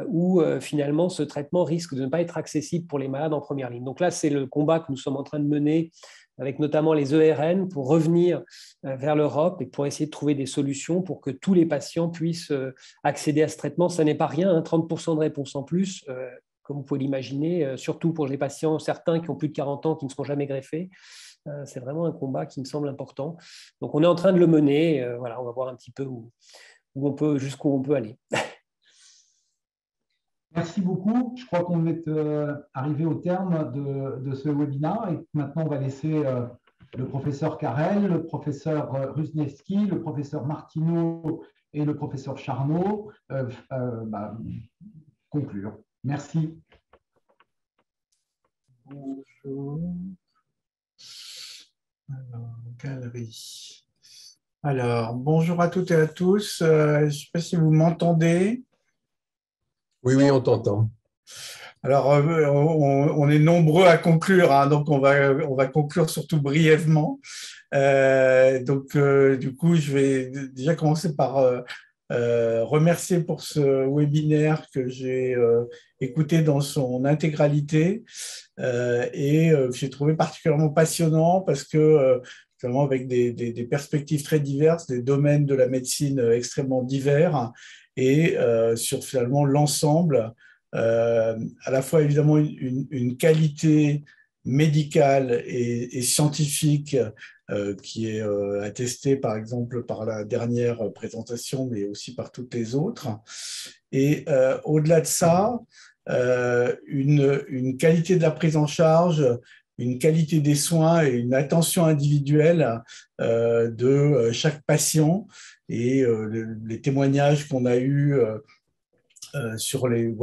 où finalement ce traitement risque de ne pas être accessible pour les malades en première ligne. Donc là, c'est le combat que nous sommes en train de mener avec notamment les ERN pour revenir vers l'Europe et pour essayer de trouver des solutions pour que tous les patients puissent accéder à ce traitement. Ça n'est pas rien, hein, 30% de réponse en plus, comme vous pouvez l'imaginer, surtout pour les patients, certains qui ont plus de 40 ans, qui ne seront jamais greffés. C'est vraiment un combat qui me semble important. Donc on est en train de le mener, voilà, on va voir un petit peu jusqu'où on peut aller. Merci beaucoup. Je crois qu'on est arrivé au terme de ce webinaire et maintenant on va laisser le professeur Carrel, le professeur Rusnevski, le professeur Martineau et le professeur Charnot conclure. Merci. Bonjour. Alors, galerie. Alors, bonjour à toutes et à tous. Je ne sais pas si vous m'entendez. Oui, on t'entend. Alors, on est nombreux à conclure, hein, donc on va conclure surtout brièvement. Du coup, je vais déjà commencer par remercier pour ce webinaire que j'ai écouté dans son intégralité et j'ai trouvé particulièrement passionnant parce que finalement avec des perspectives très diverses, des domaines de la médecine extrêmement divers et sur finalement l'ensemble, à la fois évidemment une qualité médicale et scientifique qui est attestée par exemple par la dernière présentation, mais aussi par toutes les autres. Et au-delà de ça, une qualité de la prise en charge une qualité des soins et une attention individuelle de chaque patient. Et les témoignages qu'on a eus sur les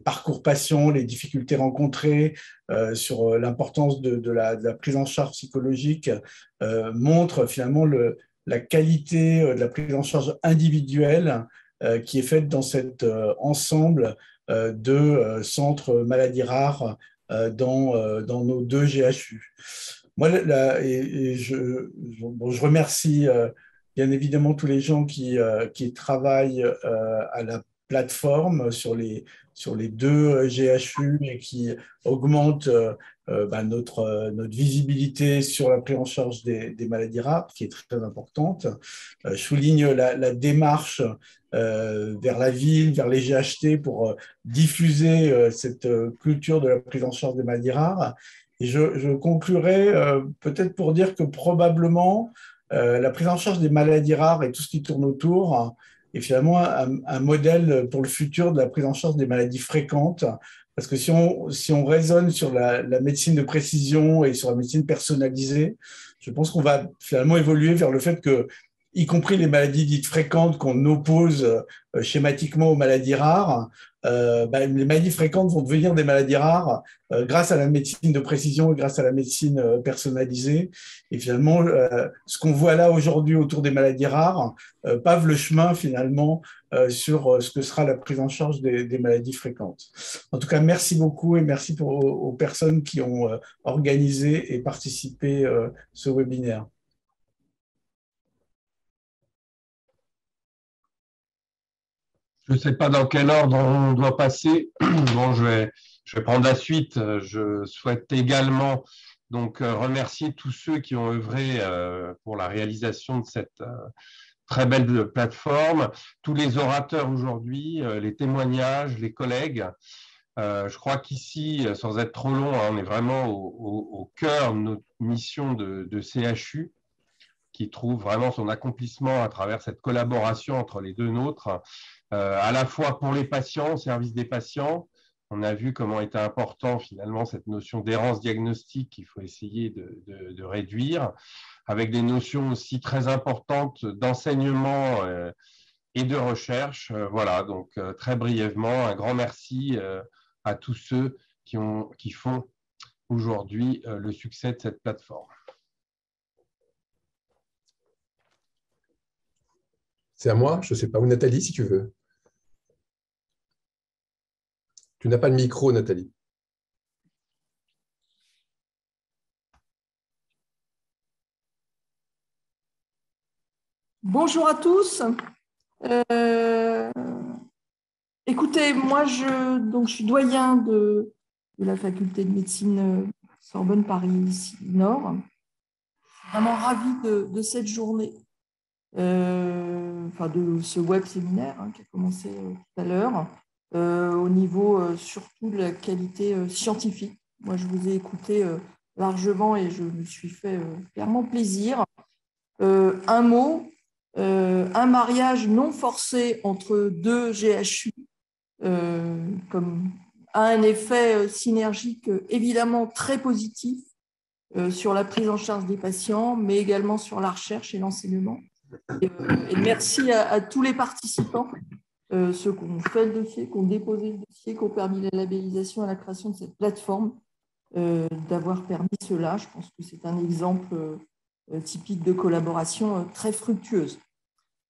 parcours patients, les difficultés rencontrées, sur l'importance de la prise en charge psychologique, montrent finalement la qualité de la prise en charge individuelle qui est faite dans cet ensemble de centres maladies rares dans nos 2 GHU. Moi, je remercie bien évidemment tous les gens qui travaillent à la plateforme sur les 2 GHU et qui augmentent notre visibilité sur la prise en charge des maladies rares, qui est très importante. Je souligne la démarche vers la ville, vers les GHT pour diffuser cette culture de la prise en charge des maladies rares. Et je conclurai peut-être pour dire que probablement la prise en charge des maladies rares et tout ce qui tourne autour est finalement un modèle pour le futur de la prise en charge des maladies fréquentes. Parce que si on raisonne sur la médecine de précision et sur la médecine personnalisée, je pense qu'on va finalement évoluer vers le fait que, y compris les maladies dites fréquentes qu'on oppose schématiquement aux maladies rares, les maladies fréquentes vont devenir des maladies rares grâce à la médecine de précision et grâce à la médecine personnalisée. Et finalement, ce qu'on voit là aujourd'hui autour des maladies rares pave le chemin finalement sur ce que sera la prise en charge des maladies fréquentes. En tout cas, merci beaucoup et merci aux personnes qui ont organisé et participé à ce webinaire. Je ne sais pas dans quel ordre on doit passer. Bon, je vais prendre la suite. Je souhaite également donc remercier tous ceux qui ont œuvré pour la réalisation de cette très belle plateforme, tous les orateurs aujourd'hui, les témoignages, les collègues. Je crois qu'ici, sans être trop long, on est vraiment au cœur de notre mission de CHU, qui trouve vraiment son accomplissement à travers cette collaboration entre les 2 nôtres, à la fois pour les patients, au service des patients. On a vu comment était important finalement cette notion d'errance diagnostique qu'il faut essayer de réduire, avec des notions aussi très importantes d'enseignement et de recherche. Voilà, donc très brièvement, un grand merci à tous ceux qui font aujourd'hui le succès de cette plateforme. C'est à moi, je ne sais pas, ou Nathalie, si tu veux. Tu n'as pas le micro, Nathalie. Bonjour à tous. Écoutez, moi, je suis doyen de la faculté de médecine Sorbonne Paris Nord. Je suis vraiment ravie de cette journée. De ce web séminaire qui a commencé tout à l'heure, au niveau surtout de la qualité scientifique. Moi, je vous ai écouté largement et je me suis fait clairement plaisir. Un mot, un mariage non forcé entre 2 GHU a un effet synergique évidemment très positif sur la prise en charge des patients, mais également sur la recherche et l'enseignement. Et merci à tous les participants, ceux qui ont fait le dossier, qui ont déposé le dossier, qui ont permis la labellisation et la création de cette plateforme, d'avoir permis cela. Je pense que c'est un exemple typique de collaboration très fructueuse.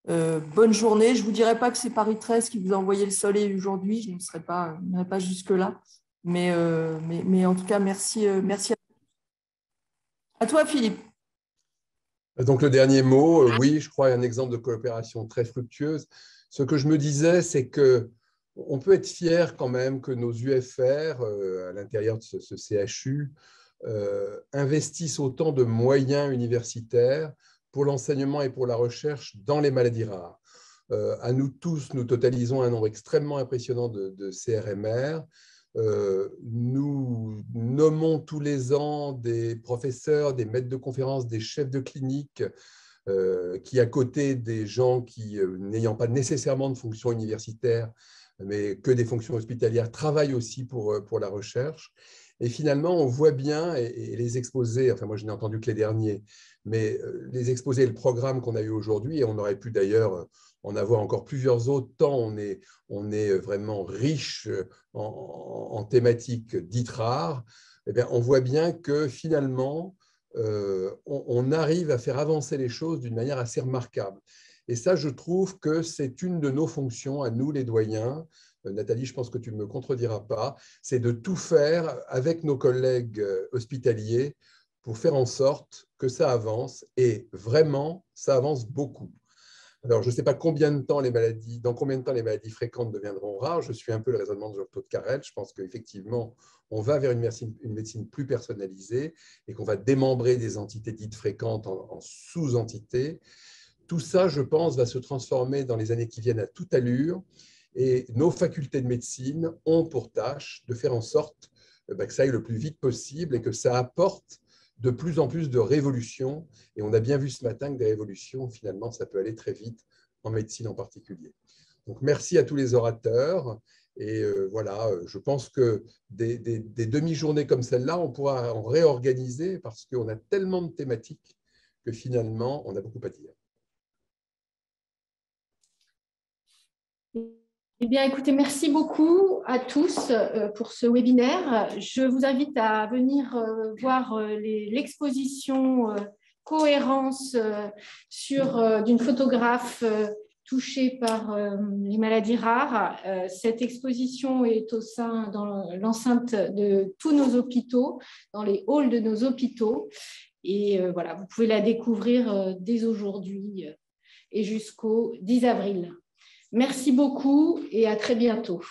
Bonne journée. Je ne vous dirai pas que c'est Paris 13 qui vous a envoyé le soleil aujourd'hui. Je n'irai pas jusque-là. Mais en tout cas, merci à toi, Philippe. Donc, le dernier mot, oui, je crois, un exemple de coopération très fructueuse. Ce que je me disais, c'est qu'on peut être fier quand même que nos UFR, à l'intérieur de ce CHU, investissent autant de moyens universitaires pour l'enseignement et pour la recherche dans les maladies rares. À nous tous, nous totalisons un nombre extrêmement impressionnant de CRMR. Nous nommons tous les ans des professeurs, des maîtres de conférences, des chefs de clinique qui, à côté des gens qui, n'ayant pas nécessairement de fonction universitaire, mais que des fonctions hospitalières, travaillent aussi pour la recherche. Et finalement, on voit bien, et les exposés, enfin moi je n'ai entendu que les derniers, mais les exposés et le programme qu'on a eu aujourd'hui, et on aurait pu d'ailleurs en avoir encore plusieurs autres, tant on est vraiment riche en thématiques dites rares, eh bien, on voit bien que finalement, on arrive à faire avancer les choses d'une manière assez remarquable. Et ça, je trouve que c'est une de nos fonctions, à nous les doyens. Nathalie, je pense que tu ne me contrediras pas, c'est de tout faire avec nos collègues hospitaliers pour faire en sorte que ça avance, et vraiment, ça avance beaucoup. Alors, je ne sais pas dans combien de temps les maladies fréquentes deviendront rares. Je suis un peu le raisonnement de Jean-Claude Carrel. Je pense qu'effectivement, on va vers une médecine plus personnalisée et qu'on va démembrer des entités dites fréquentes en sous-entités. Tout ça, je pense, va se transformer dans les années qui viennent à toute allure. Et nos facultés de médecine ont pour tâche de faire en sorte que ça aille le plus vite possible et que ça apporte de plus en plus de révolutions. Et on a bien vu ce matin que des révolutions, finalement, ça peut aller très vite, en médecine en particulier. Donc, merci à tous les orateurs. Et voilà, je pense que des demi-journées comme celle-là, on pourra en réorganiser parce qu'on a tellement de thématiques que finalement, on a beaucoup à dire. Eh bien, écoutez, merci beaucoup à tous pour ce webinaire. Je vous invite à venir voir l'exposition Cohérence d'une photographe touchée par les maladies rares. Cette exposition est dans l'enceinte de tous nos hôpitaux, dans les halls de nos hôpitaux. Et voilà, vous pouvez la découvrir dès aujourd'hui et jusqu'au 10 avril. Merci beaucoup et à très bientôt.